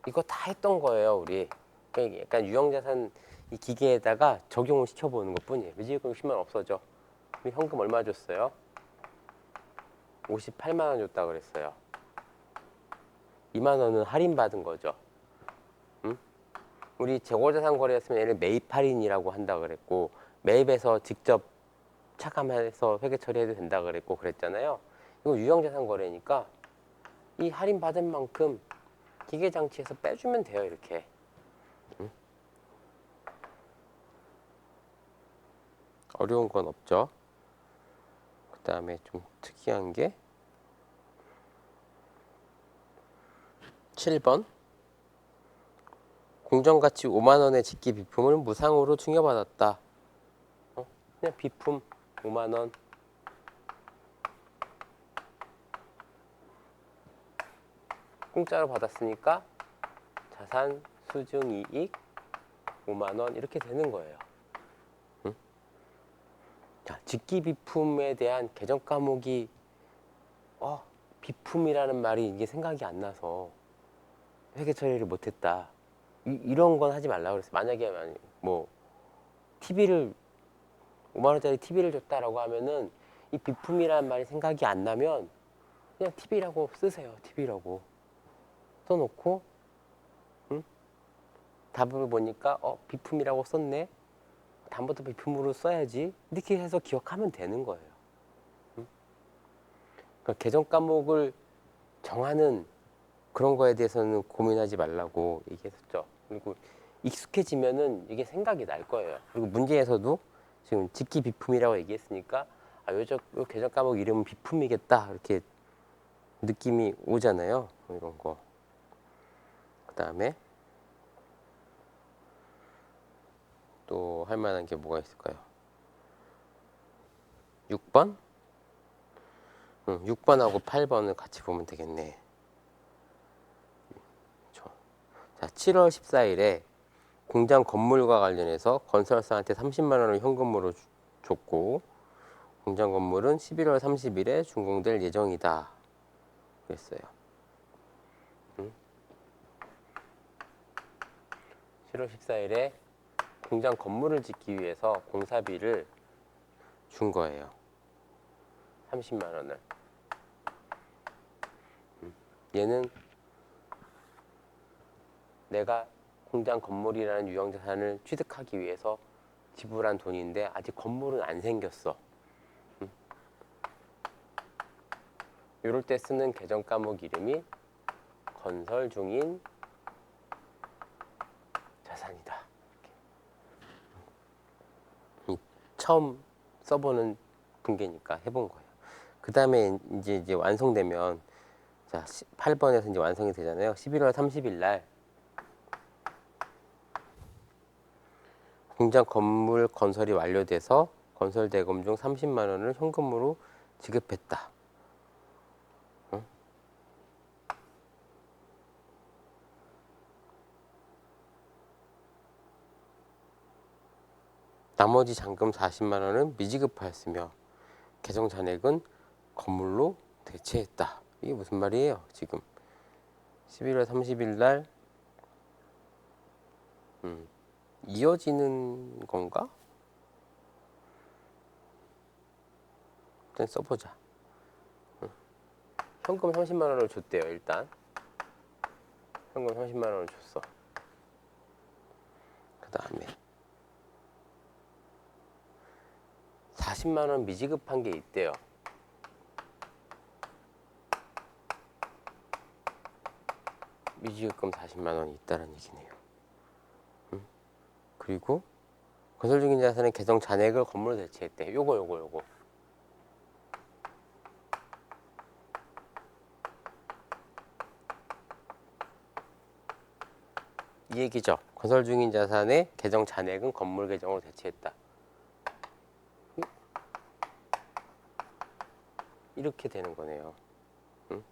이거 다 했던 거예요, 우리. 그러니까 약간 유형자산 이 기계에다가 적용을 시켜보는 것 뿐이에요. 미지급금 60만 원 없어져. 우리 현금 얼마 줬어요? 58만 원 줬다 그랬어요. 2만 원은 할인 받은 거죠. 응? 우리 재고자산 거래였으면 얘를 매입 할인이라고 한다 그랬고, 매입해서 직접 차감해서 회계 처리해도 된다 그랬고 그랬잖아요. 이거 유형자산 거래니까 이 할인 받은 만큼 기계 장치에서 빼주면 돼요, 이렇게. 응? 어려운 건 없죠. 그 다음에 좀 특이한 게 7번 공정가치 5만 원의 직기 비품을 무상으로 증여받았다. 그냥 비품 5만 원. 공짜로 받았으니까 자산 수증 이익 5만 원 이렇게 되는 거예요. 응? 자, 직기 비품에 대한 개정 과목이 비품이라는 말이 이게 생각이 안 나서 회계 처리를 못했다. 이런 건 하지 말라고 그랬어요. 만약에 뭐 TV를 5만 원짜리 TV를 줬다라고 하면은 이 비품이라는 말이 생각이 안 나면 그냥 TV라고 쓰세요. TV라고 써놓고 응? 답을 보니까 비품이라고 썼네. 다음부터 비품으로 써야지. 이렇게 해서 기억하면 되는 거예요. 응? 그러니까 개정 과목을 정하는 그런 거에 대해서는 고민하지 말라고 얘기했었죠. 그리고 익숙해지면은 이게 생각이 날 거예요. 그리고 문제에서도 지금 직기 비품이라고 얘기했으니까 요 개정 과목 이름은 비품이겠다 이렇게 느낌이 오잖아요. 이런 거. 그 다음에 또 할 만한 게 뭐가 있을까요? 6번? 6번하고 8번을 같이 보면 되겠네. 자, 7월 14일에 공장 건물과 관련해서 건설사한테 30만 원을 현금으로 줬고 공장 건물은 11월 30일에 준공될 예정이다. 그랬어요. 7월 14일에 공장 건물을 짓기 위해서 공사비를 준 거예요. 30만 원을. 얘는 내가 공장 건물이라는 유형자산을 취득하기 위해서 지불한 돈인데 아직 건물은 안 생겼어. 이럴 때 쓰는 개정 과목 이름이 건설 중인 자산이다. 처음 써보는 분계니까 해본 거예요. 그 다음에 이제 완성되면 자 8번에서 이제 완성이 되잖아요. 11월 30일 날 공장 건물 건설이 완료돼서 건설 대금 중 30만 원을 현금으로 지급했다. 나머지 잔금 40만 원은 미지급하였으며 개정 잔액은 건물로 대체했다. 이게 무슨 말이에요? 지금 11월 30일 날 이어지는 건가? 일단 써보자. 현금 30만 원을 줬대요. 일단 현금 30만 원을 줬어. 그 다음에 40만 원 미지급한 게 있대요. 미지급금 40만 원이 있다는 얘기네요. 그리고 건설 중인 자산의 개정 잔액을 건물로 대체했대. 요거. 이 얘기죠. 건설 중인 자산의 개정 잔액은 건물 개정으로 대체했다. 이렇게 되는 거네요. 응?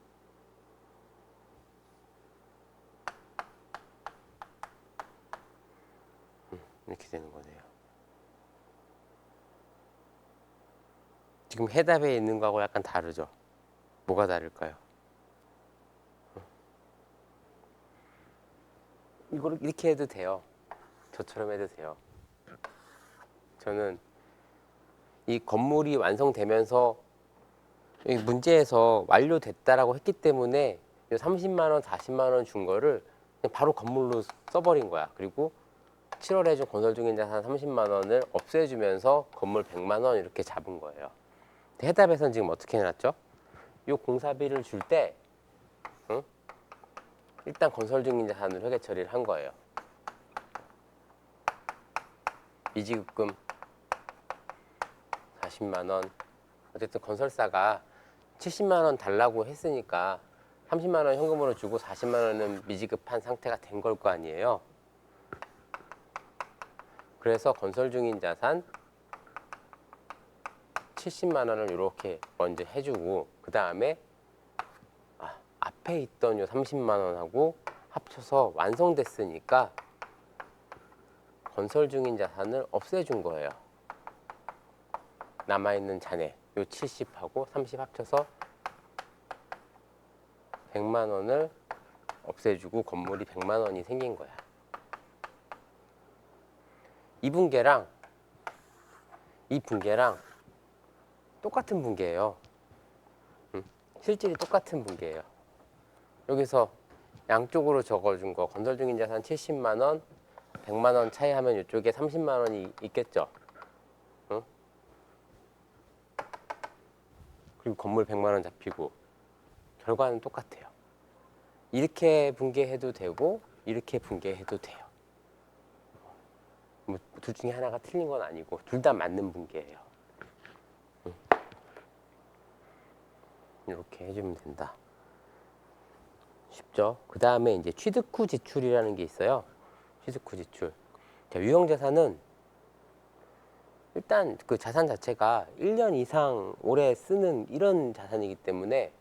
이렇게 되는 거네요. 지금 해답에 있는 거하고 약간 다르죠? 뭐가 다를까요? 이걸 이렇게 해도 돼요. 저처럼 해도 돼요. 저는 이 건물이 완성되면서 이 문제에서 완료됐다라고 했기 때문에 30만 원, 40만 원 준 거를 그냥 바로 건물로 써버린 거야. 그리고 7월에 준 건설 중인 자산 30만 원을 없애주면서 건물 100만 원 이렇게 잡은 거예요. 해답에서는 지금 어떻게 해놨죠? 이 공사비를 줄 때 일단 건설 중인 자산으로 회계 처리를 한 거예요. 미지급금 40만 원. 어쨌든 건설사가 70만 원 달라고 했으니까 30만 원 현금으로 주고 40만 원은 미지급한 상태가 된 걸 거 아니에요. 그래서 건설 중인 자산 70만 원을 이렇게 먼저 해주고 그 다음에 앞에 있던 요 30만 원하고 합쳐서 완성됐으니까 건설 중인 자산을 없애준 거예요. 남아있는 잔해 요 70하고 30 합쳐서 100만 원을 없애주고 건물이 100만 원이 생긴 거야. 이 분계랑 이 분계랑 똑같은 분계예요. 실질이 똑같은 분계예요. 여기서 양쪽으로 적어준 거 건설 중인 자산 70만 원, 100만 원 차이 하면 이쪽에 30만 원이 있겠죠. 응? 그리고 건물 100만 원 잡히고 결과는 똑같아요. 이렇게 분계해도 되고 이렇게 분계해도 돼요. 뭐 둘 중에 하나가 틀린 건 아니고 둘 다 맞는 분계예요. 이렇게 해주면 된다. 쉽죠? 그 다음에 이제 취득 후 지출이라는 게 있어요. 취득 후 지출. 자, 유형자산은 일단 그 자산 자체가 1년 이상 오래 쓰는 이런 자산이기 때문에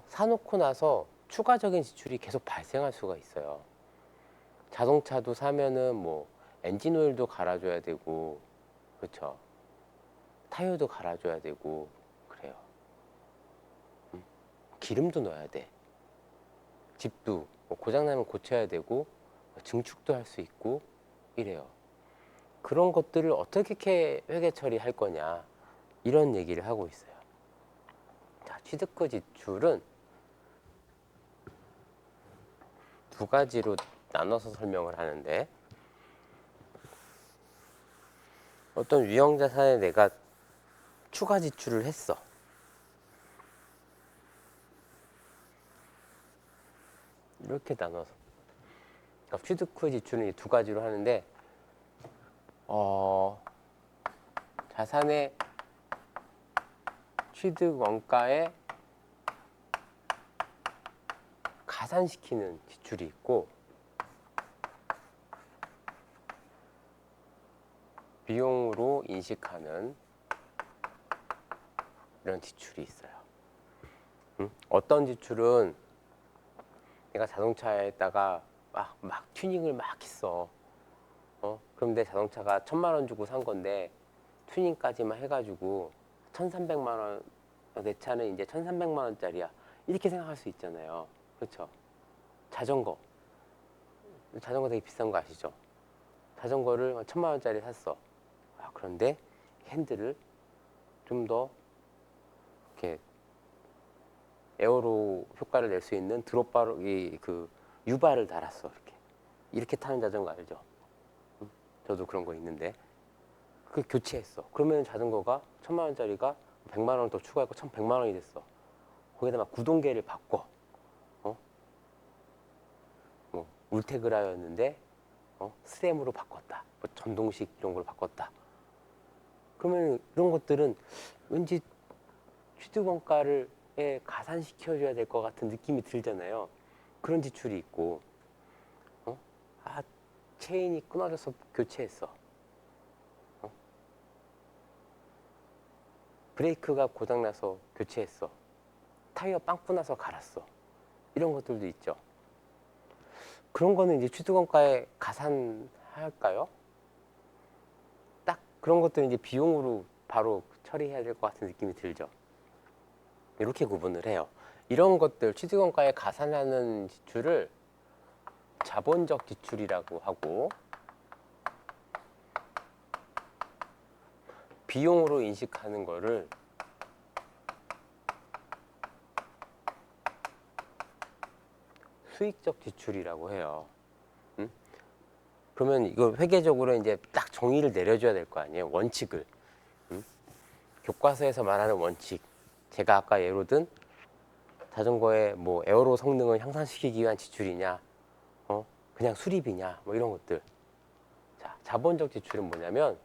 사놓고 나서 추가적인 지출이 계속 발생할 수가 있어요. 자동차도 사면은 뭐 엔진 오일도 갈아줘야 되고, 그렇죠? 타이어도 갈아줘야 되고 그래요. 기름도 넣어야 돼. 집도 뭐 고장나면 고쳐야 되고 증축도 할 수 있고 이래요. 그런 것들을 어떻게 회계 처리할 거냐 이런 얘기를 하고 있어요. 자, 취득 후 지출은 두 가지로 나눠서 설명을 하는데 어떤 유형자산에 내가 추가 지출을 했어. 이렇게 나눠서 그러니까 취득 후 지출은 두 가지로 하는데 자산의 취득 원가에 가산시키는 지출이 있고 비용으로 인식하는 이런 지출이 있어요. 어떤 지출은 내가 자동차에다가 막 튜닝을 막 했어. 그럼 내 자동차가 1,000만 원 주고 산 건데 튜닝까지만 해가지고 1,300만 원, 내 차는 이제 1,300만 원짜리야. 이렇게 생각할 수 있잖아요. 그렇죠? 자전거 되게 비싼 거 아시죠? 자전거를 1,000만 원짜리 샀어. 그런데 핸들을 좀 더 이렇게 에어로 효과를 낼 수 있는 드롭바로 그 유바를 달았어. 이렇게 타는 자전거 알죠? 저도 그런 거 있는데 그 교체했어. 그러면 자전거가 1,000만 원짜리가 100만 원 더 추가하고 1,100만 원이 됐어. 거기다 막 구동계를 바꿔. 뭐 울테그라였는데 스램으로 바꿨다. 뭐 전동식 이런 걸 바꿨다. 그러면 이런 것들은 왠지 취득원가를 가산시켜줘야 될 것 같은 느낌이 들잖아요. 그런 지출이 있고, 체인이 끊어져서 교체했어. 브레이크가 고장나서 교체했어. 타이어 빵꾸 나서 갈았어. 이런 것들도 있죠. 그런 거는 이제 취득원가에 가산할까요? 딱 그런 것들은 이제 비용으로 바로 처리해야 될 것 같은 느낌이 들죠. 이렇게 구분을 해요. 이런 것들 취득원가에 가산하는 지출을 자본적 지출이라고 하고, 비용으로 인식하는 거를 수익적 지출이라고 해요. 그러면 이거 회계적으로 이제 딱 정의를 내려줘야 될 거 아니에요. 원칙을. 교과서에서 말하는 원칙. 제가 아까 예로 든 자전거의 뭐 에어로 성능을 향상시키기 위한 지출이냐, 그냥 수리비냐, 뭐 이런 것들. 자, 자본적 지출은 뭐냐면,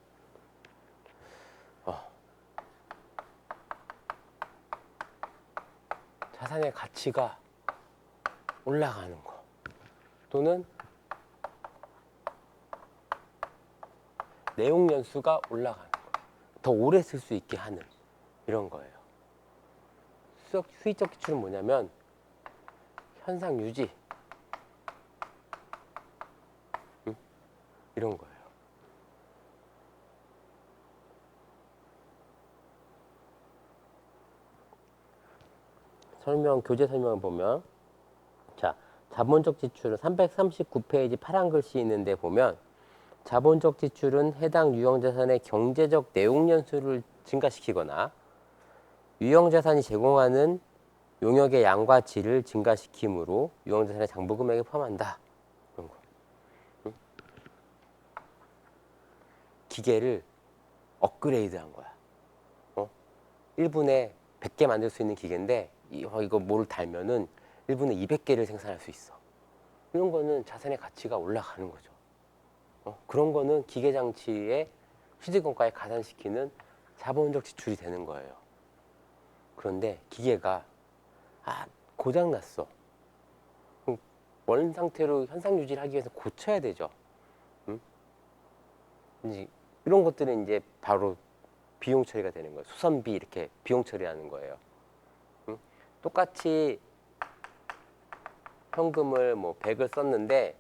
자산의 가치가 올라가는 거, 또는 내용 연수가 올라가는 거, 더 오래 쓸 수 있게 하는 이런 거예요. 수익적 지출은 뭐냐면 현상 유지, 이런 거예요. 교재 설명을 보면, 자, 자본적 지출은 339페이지 파란 글씨 있는데 보면, 자본적 지출은 해당 유형자산의 경제적 내용 연수를 증가시키거나 유형자산이 제공하는 용역의 양과 질을 증가시키므로 유형자산의 장부금액에 포함한다. 이런 거. 기계를 업그레이드한 거야. 1분에 100개 만들 수 있는 기계인데 이거 뭐를 달면은 1분에 200개를 생산할 수 있어. 이런 거는 자산의 가치가 올라가는 거죠. 그런 거는 기계 장치의 취득원가에 가산시키는 자본적 지출이 되는 거예요. 그런데 기계가 고장 났어. 원 상태로 현상 유지를 하기 위해서 고쳐야 되죠. 이제 이런 것들은 이제 바로 비용 처리가 되는 거예요. 수선비 이렇게 비용 처리하는 거예요. 똑같이 현금을 뭐 100을 썼는데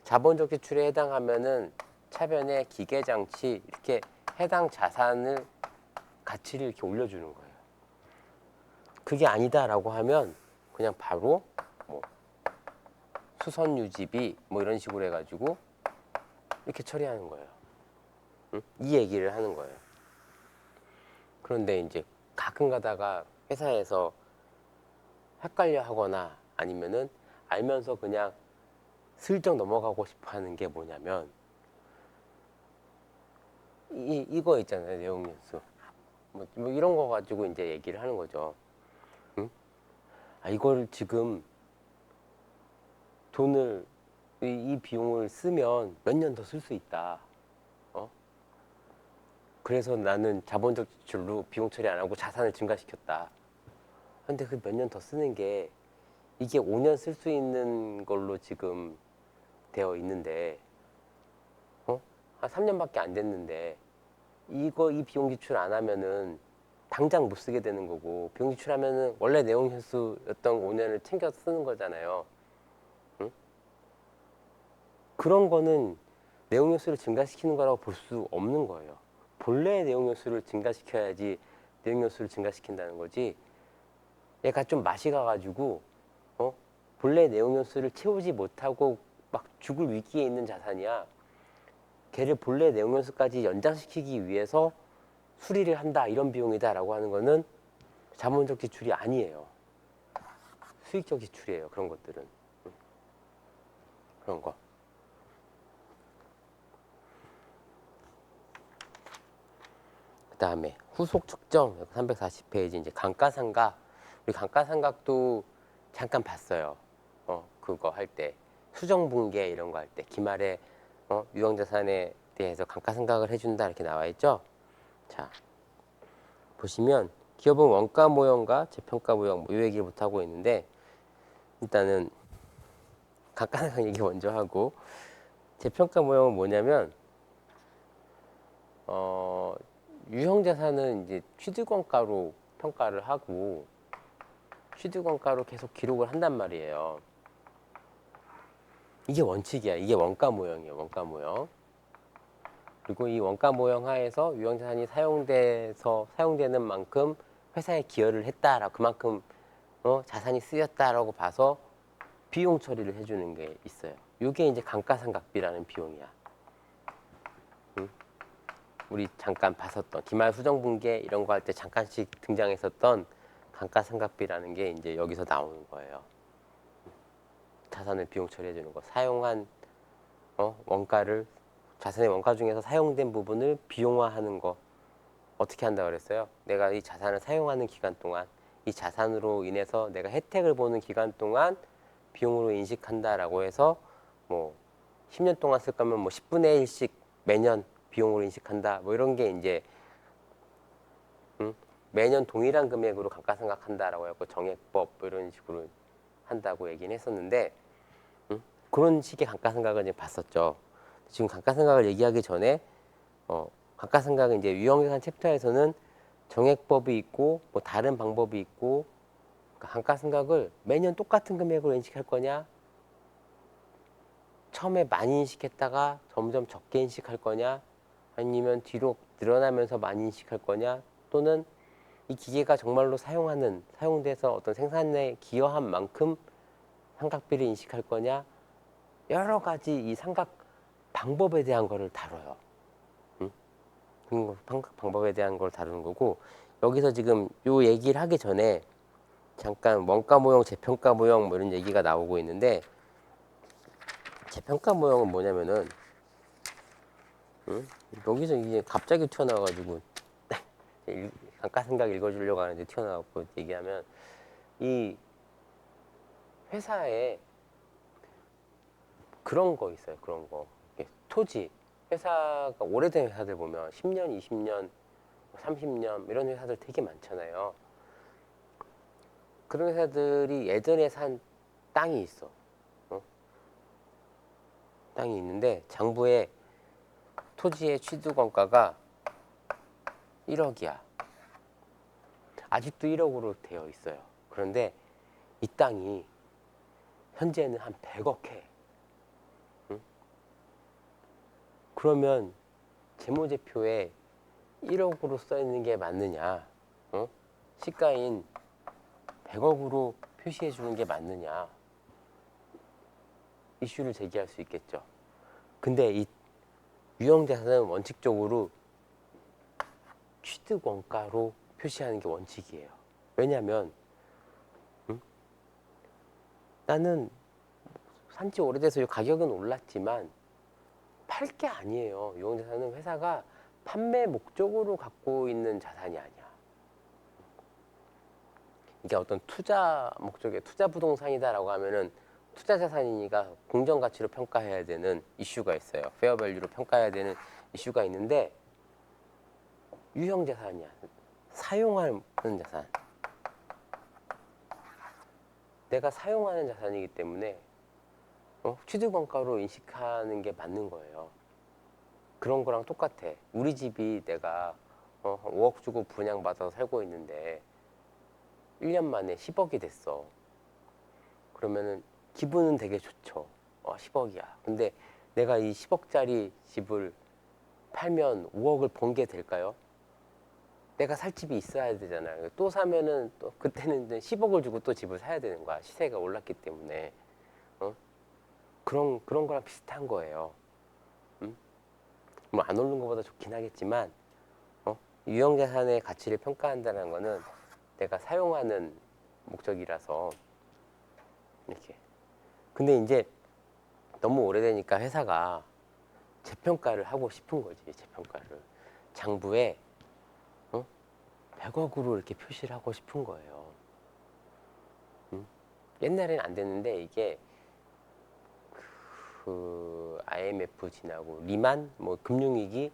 자본적 지출에 해당하면은 차변에 기계 장치 이렇게 해당 자산을 가치를 이렇게 올려주는 거예요. 그게 아니다라고 하면 그냥 바로 뭐 수선 유지비 뭐 이런 식으로 해가지고 이렇게 처리하는 거예요. 이 얘기를 하는 거예요. 그런데 이제 가끔 가다가 회사에서 헷갈려 하거나 아니면은 알면서 그냥 슬쩍 넘어가고 싶어 하는 게 뭐냐면 이거 있잖아요. 내용 연수. 뭐 이런 거 가지고 이제 얘기를 하는 거죠. 이걸 지금 돈을 이 비용을 쓰면 몇 년 더 쓸 수 있다. 그래서 나는 자본적 지출로 비용 처리 안 하고 자산을 증가시켰다. 근데 그 몇 년 더 쓰는 게 이게 5년 쓸 수 있는 걸로 지금 되어 있는데 한 3년밖에 안 됐는데 이 비용 지출 안 하면은 당장 못 쓰게 되는 거고, 비용 지출하면은 원래 내용 현수였던 5년을 챙겨 쓰는 거잖아요. 그런 거는 내용 연수를 증가시키는 거라고 볼 수 없는 거예요. 본래의 내용 연수를 증가시켜야지 내용 연수를 증가시킨다는 거지. 얘가 좀 맛이 가가지고 본래 내용 연수를 채우지 못하고 막 죽을 위기에 있는 자산이야. 걔를 본래 내용 연수까지 연장시키기 위해서 수리를 한다, 이런 비용이다라고 하는 거는 자본적 지출이 아니에요. 수익적 지출이에요. 그런 것들은. 그런 거. 그 다음에 후속 측정 340페이지 이제 감가상각. 우리 감가상각도 잠깐 봤어요. 그거 할 때 수정분계 이런 거 할 때 기말에 유형자산에 대해서 감가상각을 해준다 이렇게 나와 있죠. 자, 보시면 기업은 원가 모형과 재평가 모형 이 얘기부터 하고 있는데, 일단은 감가상각 얘기 먼저 하고, 재평가 모형은 뭐냐면 유형자산은 이제 취득원가로 평가를 하고 취득원가로 계속 기록을 한단 말이에요. 이게 원칙이야. 이게 원가 모형이에요. 원가 모형. 그리고 이 원가 모형 하에서 유형자산이 사용되는 만큼 회사에 기여를 했다라 그만큼 자산이 쓰였다라고 봐서 비용 처리를 해주는 게 있어요. 이게 이제 감가상각비라는 비용이야. 응? 우리 잠깐 봤었던 기말 수정분계 이런 거 할 때 잠깐씩 등장했었던 감가상각비라는 게 이제 여기서 나오는 거예요. 자산을 비용 처리해 주는 거. 사용한 원가를 자산의 원가 중에서 사용된 부분을 비용화하는 거. 어떻게 한다고 그랬어요? 내가 이 자산을 사용하는 기간 동안 이 자산으로 인해서 내가 혜택을 보는 기간 동안 비용으로 인식한다라고 해서 뭐 10년 동안 쓸 거면 뭐 10분의 1씩 매년 비용으로 인식한다. 뭐 이런 게 이제 매년 동일한 금액으로 감가상각한다라고 해서 정액법 뭐 이런 식으로 한다고 얘기는 했었는데 그런 식의 감가상각을 이제 봤었죠. 지금 감가상각을 얘기하기 전에 감가상각은 이제 유형자산 챕터에서는 정액법이 있고 뭐 다른 방법이 있고 감가상각을 매년 똑같은 금액으로 인식할 거냐 처음에 많이 인식했다가 점점 적게 인식할 거냐 아니면 뒤로 늘어나면서 많이 인식할 거냐 또는 이 기계가 정말로 사용돼서 어떤 생산에 기여한 만큼 상각비를 인식할 거냐 여러 가지 이 상각 방법에 대한 거를 다뤄요. 상각 방법에 대한 걸 다루는 거고 여기서 지금 요 얘기를 하기 전에 잠깐 원가 모형, 재평가 모형 뭐 이런 얘기가 나오고 있는데 재평가 모형은 뭐냐면은 여기서 이게 갑자기 튀어나와가지고 감가상각 읽어주려고 하는데 튀어나와갖고 얘기하면 이 회사에 그런 거 있어요. 그런 거 토지 회사가 오래된 회사들 보면 10년, 20년, 30년 이런 회사들 되게 많잖아요. 그런 회사들이 예전에 산 땅이 있어. 땅이 있는데 장부에 토지의 취득원가가 1억이야. 아직도 1억으로 되어 있어요. 그런데 이 땅이 현재는 한 100억 해. 그러면 재무제표에 1억으로 써 있는 게 맞느냐? 시가인 100억으로 표시해 주는 게 맞느냐? 이슈를 제기할 수 있겠죠. 근데 이 유형자산은 원칙적으로 취득원가로 표시하는 게 원칙이에요. 왜냐하면 나는 산지 오래돼서 가격은 올랐지만 팔 게 아니에요. 유형자산은 회사가 판매 목적으로 갖고 있는 자산이 아니야. 이게 어떤 투자 목적의 투자 부동산이다라고 하면은 투자 자산이니까 공정 가치로 평가해야 되는 이슈가 있어요. 페어 밸류로 평가해야 되는 이슈가 있는데 유형 자산이야. 사용하는 자산. 내가 사용하는 자산이기 때문에 취득원가로 인식하는 게 맞는 거예요. 그런 거랑 똑같아. 우리 집이 내가 5억 주고 분양받아서 살고 있는데 1년 만에 10억이 됐어. 그러면은 기분은 되게 좋죠. 10억이야. 근데 내가 이 10억짜리 집을 팔면 5억을 번 게 될까요? 내가 살 집이 있어야 되잖아요. 또 사면은 또 그때는 10억을 주고 또 집을 사야 되는 거야. 시세가 올랐기 때문에. 그런 거랑 비슷한 거예요. 뭐 안 오르는 것보다 좋긴 하겠지만 유형자산의 가치를 평가한다는 거는 내가 사용하는 목적이라서 이렇게. 근데 이제 너무 오래되니까 회사가 재평가를 하고 싶은 거지. 재평가를 장부에 100억으로 이렇게 표시를 하고 싶은 거예요. 옛날에는 안 됐는데 이게 그 IMF 지나고 리만 뭐 금융위기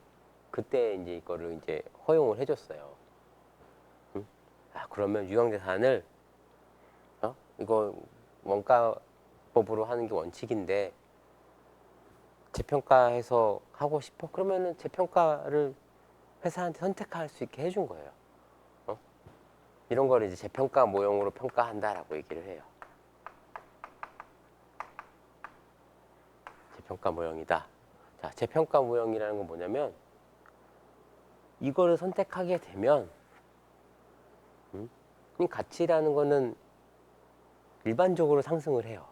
그때 이제 이거를 이제 허용을 해줬어요. 그러면 유형자산을 이거 원가법으로 하는 게 원칙인데 재평가해서 하고 싶어? 그러면은 재평가를 회사한테 선택할 수 있게 해준 거예요. 이런 걸 이제 재평가 모형으로 평가한다라고 얘기를 해요. 재평가 모형이다. 자, 재평가 모형이라는 건 뭐냐면 이거를 선택하게 되면 이 가치라는 거는 일반적으로 상승을 해요.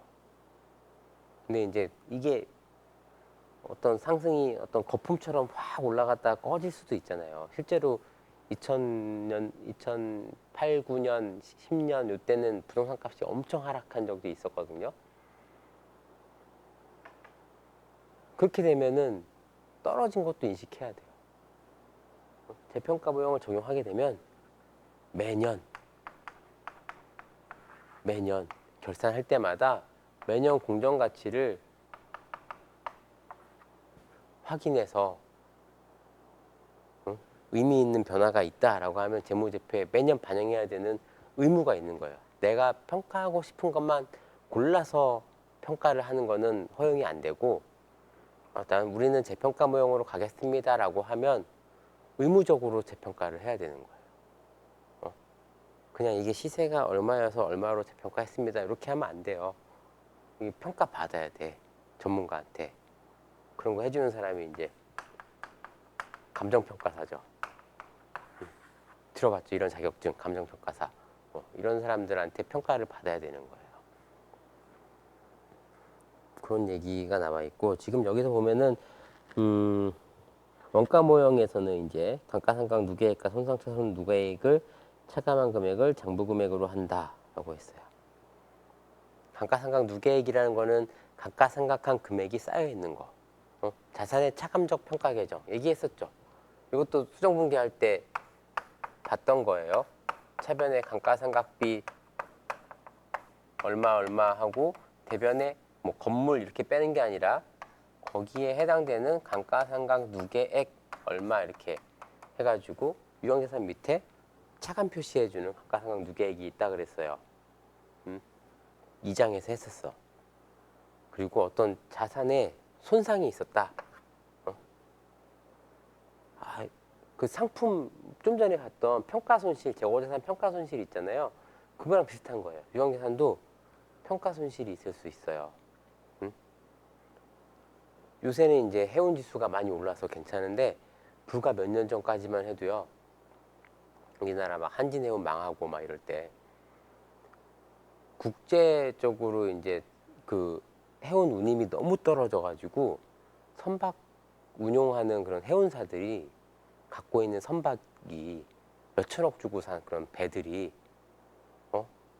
근데 이제 이게 어떤 상승이 어떤 거품처럼 확 올라갔다가 꺼질 수도 있잖아요. 실제로 2000년, 2008, 9년, 10년 이때는 부동산 값이 엄청 하락한 적도 있었거든요. 그렇게 되면은 떨어진 것도 인식해야 돼요. 재평가 모형을 적용하게 되면 매년 결산할 때마다 매년 공정 가치를 확인해서 의미 있는 변화가 있다라고 하면 재무제표에 매년 반영해야 되는 의무가 있는 거예요. 내가 평가하고 싶은 것만 골라서 평가를 하는 거는 허용이 안 되고, 일단 우리는 재평가 모형으로 가겠습니다라고 하면 의무적으로 재평가를 해야 되는 거예요. 그냥 이게 시세가 얼마여서 얼마로 재평가했습니다 이렇게 하면 안 돼요. 이게 평가 받아야 돼, 전문가한테. 그런 거 해주는 사람이 이제 감정평가사죠. 들어봤죠? 이런 자격증, 감정평가사. 이런 사람들한테 평가를 받아야 되는 거예요. 그런 얘기가 나와 있고, 지금 여기서 보면은 원가 모형에서는 이제 감가상각 누계액과 손상차손 누계액을 차감한 금액을 장부 금액으로 한다라고 했어요. 감가상각 누계액이라는 거는 감가상각한 금액이 쌓여 있는 거. 자산의 차감적 평가 계정 얘기했었죠. 이것도 수정분기할 때 봤던 거예요. 차변에 감가상각비 얼마 하고 대변에 뭐 건물 이렇게 빼는 게 아니라 거기에 해당되는 감가상각 누계액 얼마 이렇게 해가지고 유형자산 밑에 차감 표시해주는 감가상각 누계액이 있다 그랬어요. 2장에서 했었어. 그리고 어떤 자산에 손상이 있었다. 그 상품 좀 전에 봤던 평가손실, 재고자산 평가손실 있잖아요. 그거랑 비슷한 거예요. 유형자산도 평가손실이 있을 수 있어요. 요새는 이제 해운지수가 많이 올라서 괜찮은데 불과 몇 년 전까지만 해도요. 우리나라 막 한진해운 망하고 막 이럴 때 국제적으로 이제 그 해운 운임이 너무 떨어져가지고 선박 운용하는 그런 해운사들이 갖고 있는 선박이 몇천억 주고 산 그런 배들이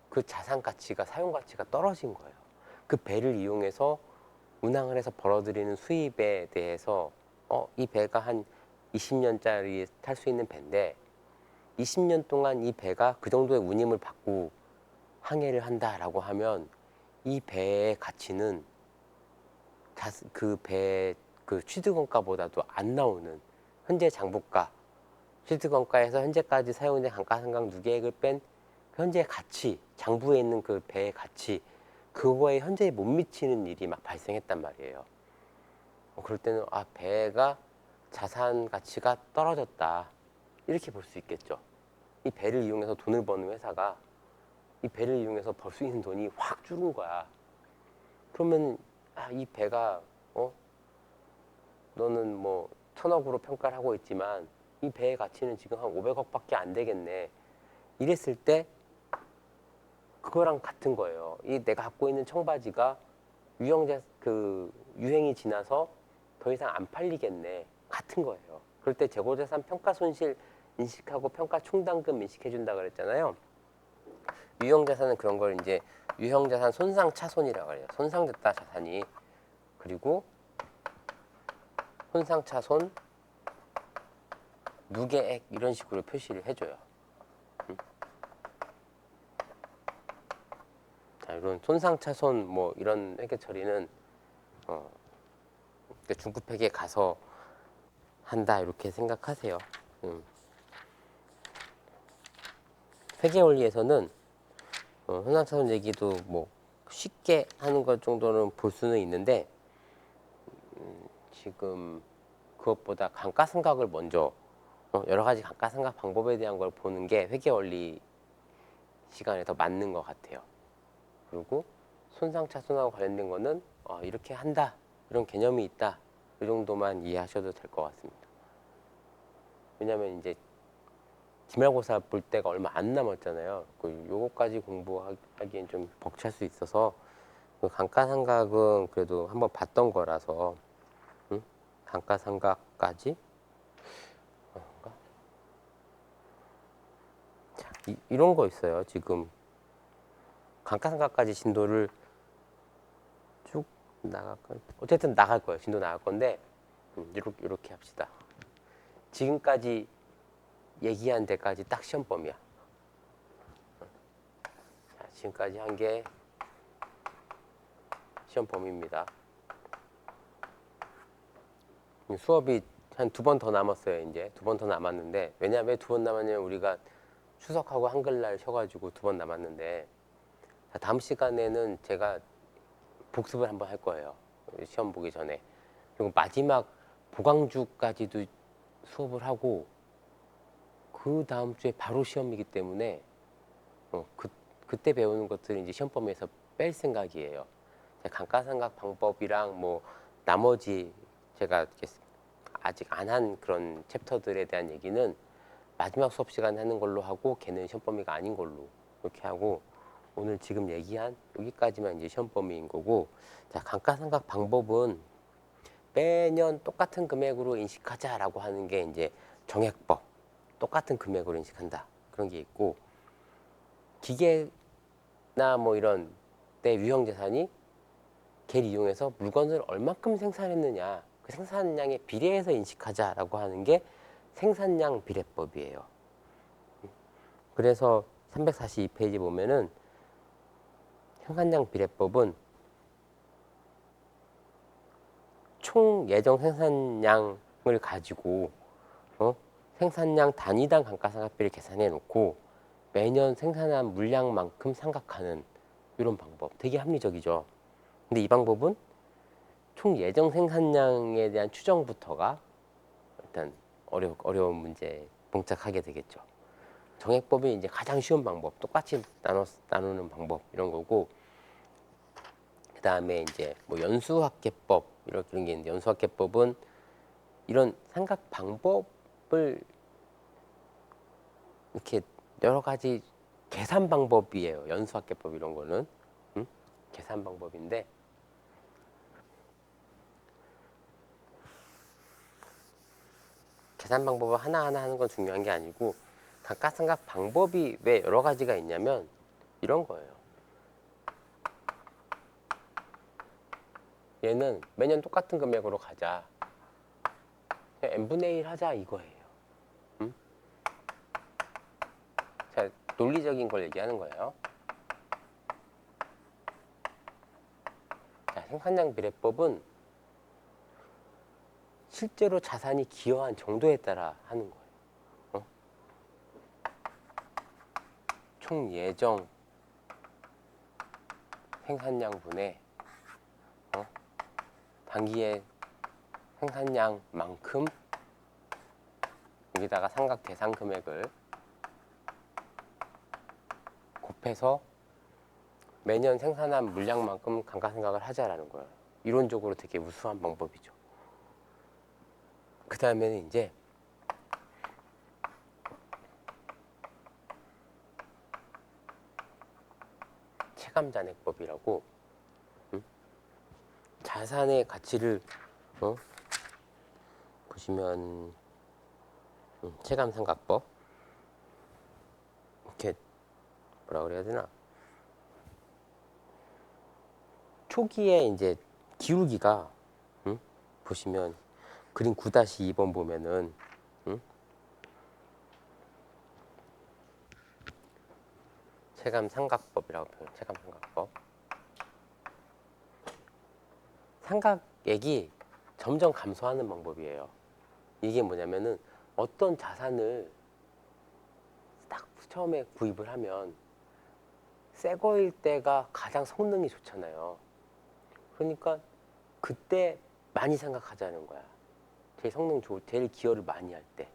그 자산 가치가, 사용 가치가 떨어진 거예요. 그 배를 이용해서 운항을 해서 벌어들이는 수입에 대해서 이 배가 한 20년짜리 탈 수 있는 배인데 20년 동안 이 배가 그 정도의 운임을 받고 항해를 한다라고 하면 이 배의 가치는 그 배 그 취득원가보다도 안 나오는 현재 장부가, 취득원가에서 현재까지 사용된 감가상각 누계액을 뺀 현재 가치, 장부에 있는 그 배의 가치, 그거에 현재에 못 미치는 일이 막 발생했단 말이에요. 그럴 때는 배가 자산 가치가 떨어졌다 이렇게 볼 수 있겠죠. 이 배를 이용해서 돈을 버는 회사가 이 배를 이용해서 벌 수 있는 돈이 확 줄은 거야. 그러면 이 배가 너는 뭐 1000억으로 평가를 하고 있지만 이 배의 가치는 지금 한 500억밖에 안 되겠네. 이랬을 때 그거랑 같은 거예요. 이 내가 갖고 있는 청바지가 유행이 지나서 더 이상 안 팔리겠네. 같은 거예요. 그럴 때 재고자산 평가 손실 인식하고 평가 충당금 인식해 준다 그랬잖아요. 유형자산은 그런 걸 이제 유형자산 손상 차손이라고 해요. 손상됐다 자산이. 그리고 손상 차손 누계액 이런 식으로 표시를 해줘요. 자, 이런 손상 차손 뭐 이런 회계 처리는 중급회계 가서 한다 이렇게 생각하세요. 회계 원리에서는 손상 차손 얘기도 뭐 쉽게 하는 것 정도는 볼 수는 있는데 지금 그것보다 감가상각을 먼저 여러 가지 감가상각 방법에 대한 걸 보는 게 회계 원리 시간에 더 맞는 것 같아요. 그리고 손상차손하고 관련된 거는 이렇게 한다, 이런 개념이 있다, 이 정도만 이해하셔도 될 것 같습니다. 왜냐하면 이제 기말고사 볼 때가 얼마 안 남았잖아요. 요거까지 공부하기엔 좀 벅찰 수 있어서 감가상각은 그래도 한번 봤던 거라서 감가상각까지 자, 이런 거 있어요. 지금 감가상각까지 진도를 쭉 어쨌든 나갈 거예요. 진도 나갈 건데 이렇게 합시다. 지금까지 얘기한 데까지 딱 시험 범위야. 자, 지금까지 한 게 시험 범위입니다. 수업이 한 2번 더 남았어요. 이제 2번 더 남았는데, 왜냐면 2번 남았냐면 우리가 추석하고 한글날 쉬어가지고 2번 남았는데, 자, 다음 시간에는 제가 복습을 한번 할 거예요. 시험 보기 전에. 그리고 마지막 보강주까지도 수업을 하고, 그 다음 주에 바로 시험이기 때문에 그때 배우는 것들은 이제 시험 범위에서 뺄 생각이에요. 감가상각 방법이랑 뭐 나머지 제가 아직 안 한 그런 챕터들에 대한 얘기는 마지막 수업 시간에 하는 걸로 하고, 걔는 시험 범위가 아닌 걸로 이렇게 하고, 오늘 지금 얘기한 여기까지만 이제 시험 범위인 거고, 자, 감가상각 방법은 매년 똑같은 금액으로 인식하자라고 하는 게 이제 정액법, 똑같은 금액으로 인식한다, 그런 게 있고, 기계나 뭐 이런 때 유형자산이 걔를 이용해서 물건을 얼마큼 생산했느냐, 그 생산량에 비례해서 인식하자라고 하는 게 생산량 비례법이에요. 그래서 342페이지 보면은 생산량 비례법은 총 예정 생산량을 가지고 생산량 단위당 감가상각비를 계산해 놓고 매년 생산한 물량만큼 상각하는 이런 방법, 되게 합리적이죠. 근데 이 방법은 총 예정 생산량에 대한 추정부터가 일단 어려운 문제에 봉착하게 되겠죠. 정액법이 이제 가장 쉬운 방법, 똑같이 나누는 방법 이런 거고, 그 다음에 이제 뭐 연수합계법 이런 게 있는데, 연수합계법은 이런 상각 방법을 이렇게 여러 가지 계산 방법이에요. 연수합계법 이런 거는 계산 방법인데, 계산 방법을 하나하나 하는 건 중요한 게 아니고, 감가상각 방법이 왜 여러 가지가 있냐면 이런 거예요. 얘는 매년 똑같은 금액으로 가자, 그냥 n분의 1 하자 이거예요. 자, 논리적인 걸 얘기하는 거예요. 자, 생산량 비례법은 실제로 자산이 기여한 정도에 따라 하는 거예요. 총 예정 생산량분의 단기의 생산량만큼 여기다가 상각 대상 금액을 곱해서 매년 생산한 물량만큼 감가상각을 하자라는 거예요. 이론적으로 되게 우수한 방법이죠. 그 다음에는 이제 체감잔액법이라고 자산의 가치를 보시면 체감상각법, 이렇게 뭐라 그래야 되나, 초기에 이제 기울기가 보시면 그림 9-2번 보면은 체감상각법이라고 표현. 체감상각법. 상각액이 점점 감소하는 방법이에요. 이게 뭐냐면은 어떤 자산을 딱 처음에 구입을 하면 새 거일 때가 가장 성능이 좋잖아요. 그러니까 그때 많이 생각하자는 거야. 제일 성능 좋을, 제일 기여를 많이 할 때.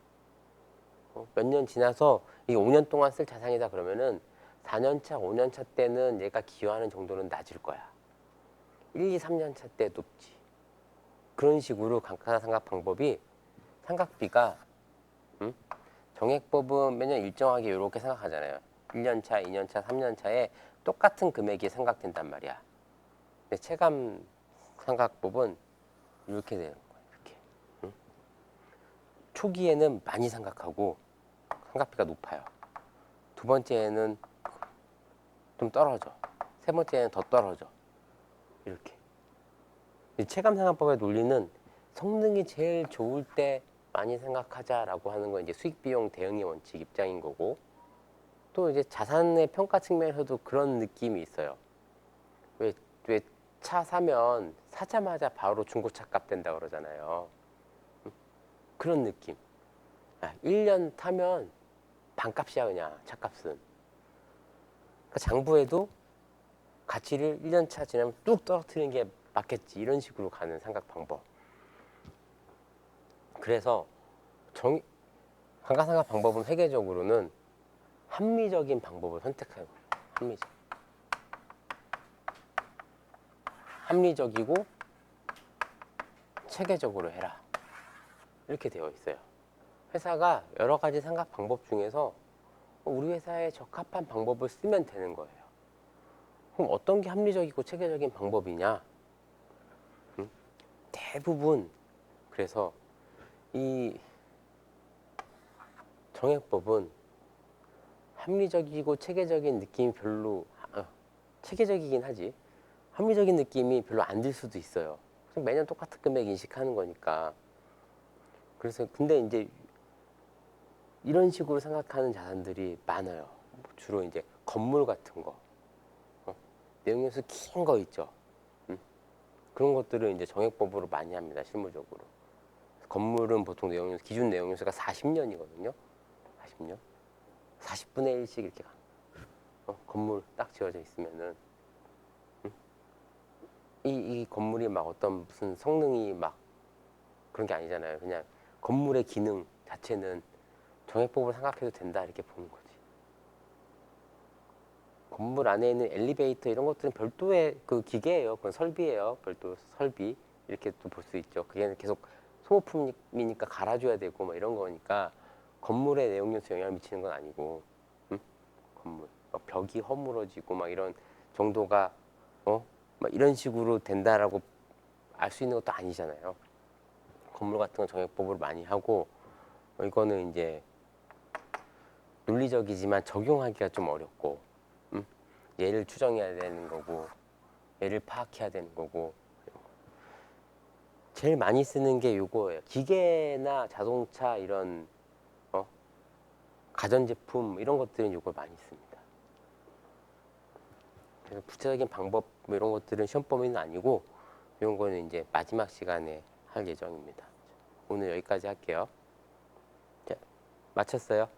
몇 년 지나서 이게 5년 동안 쓸 자산이다 그러면은 4년 차, 5년 차 때는 얘가 기여하는 정도는 낮을 거야. 1, 2, 3년 차 때 높지. 그런 식으로 감가상각 방법이 상각비가 정액법은 매년 일정하게 이렇게 생각하잖아요. 1년 차, 2년 차, 3년 차에 똑같은 금액이 생각된단 말이야. 근데 체감 상각법은 이렇게 되는 거야. 이렇게. 초기에는 많이 생각하고 상각비가 높아요. 두 번째에는 좀 떨어져. 세 번째에는 더 떨어져. 이렇게. 이 체감상각법의 논리는 성능이 제일 좋을 때 많이 생각하자라고 하는 건 이제 수익비용 대응의 원칙 입장인 거고, 또 이제 자산의 평가 측면에서도 그런 느낌이 있어요. 왜 차 사면 사자마자 바로 중고차 값 된다 그러잖아요. 그런 느낌. 1년 타면 반값이야 그냥 차값은. 그러니까 장부에도 가치를 1년 차 지나면 뚝 떨어뜨리는 게 맞겠지. 이런 식으로 가는 상각 방법. 그래서 감가상각 방법은 회계적으로는 합리적인 방법을 선택하는 거예요. 합리적이고 체계적으로 해라. 이렇게 되어 있어요. 회사가 여러 가지 상각 방법 중에서 우리 회사에 적합한 방법을 쓰면 되는 거예요. 그럼 어떤 게 합리적이고 체계적인 방법이냐? 대부분 그래서 이 정액법은 합리적이고 체계적인 느낌이 별로 체계적이긴 하지 합리적인 느낌이 별로 안 들 수도 있어요. 매년 똑같은 금액 인식하는 거니까. 그래서 근데 이제 이런 식으로 생각하는 자산들이 많아요. 주로 이제 건물 같은 거, 내용연수 긴 거 있죠. 그런 것들을 이제 정액법으로 많이 합니다. 실무적으로. 건물은 보통 내용연수 기준 내용연수가 40년이거든요. 40년, 40분의 1씩 이렇게 가. 건물 딱 지어져 있으면은 이 건물이 막 어떤 무슨 성능이 막 그런 게 아니잖아요. 그냥 건물의 기능 자체는 정액법을 생각해도 된다 이렇게 보는 거지. 건물 안에 있는 엘리베이터 이런 것들은 별도의 그 기계예요. 그건 설비예요. 별도 설비 이렇게 또 볼 수 있죠. 그게 계속 소모품이니까 갈아줘야 되고 막 이런 거니까 건물의 내용연수 영향을 미치는 건 아니고, 건물 막 벽이 허물어지고 막 이런 정도가 막 이런 식으로 된다라고 알 수 있는 것도 아니잖아요. 건물 같은 건 정액법으로 많이 하고, 이거는 이제 논리적이지만 적용하기가 좀 어렵고, 얘를 추정해야 되는 거고, 얘를 파악해야 되는 거고. 제일 많이 쓰는 게 요거예요. 기계나 자동차 이런 가전제품 이런 것들은 요걸 많이 씁니다. 그래서 구체적인 방법 뭐 이런 것들은 시험 범위는 아니고 이런 거는 이제 마지막 시간에 할 예정입니다. 오늘 여기까지 할게요. 자, 마쳤어요.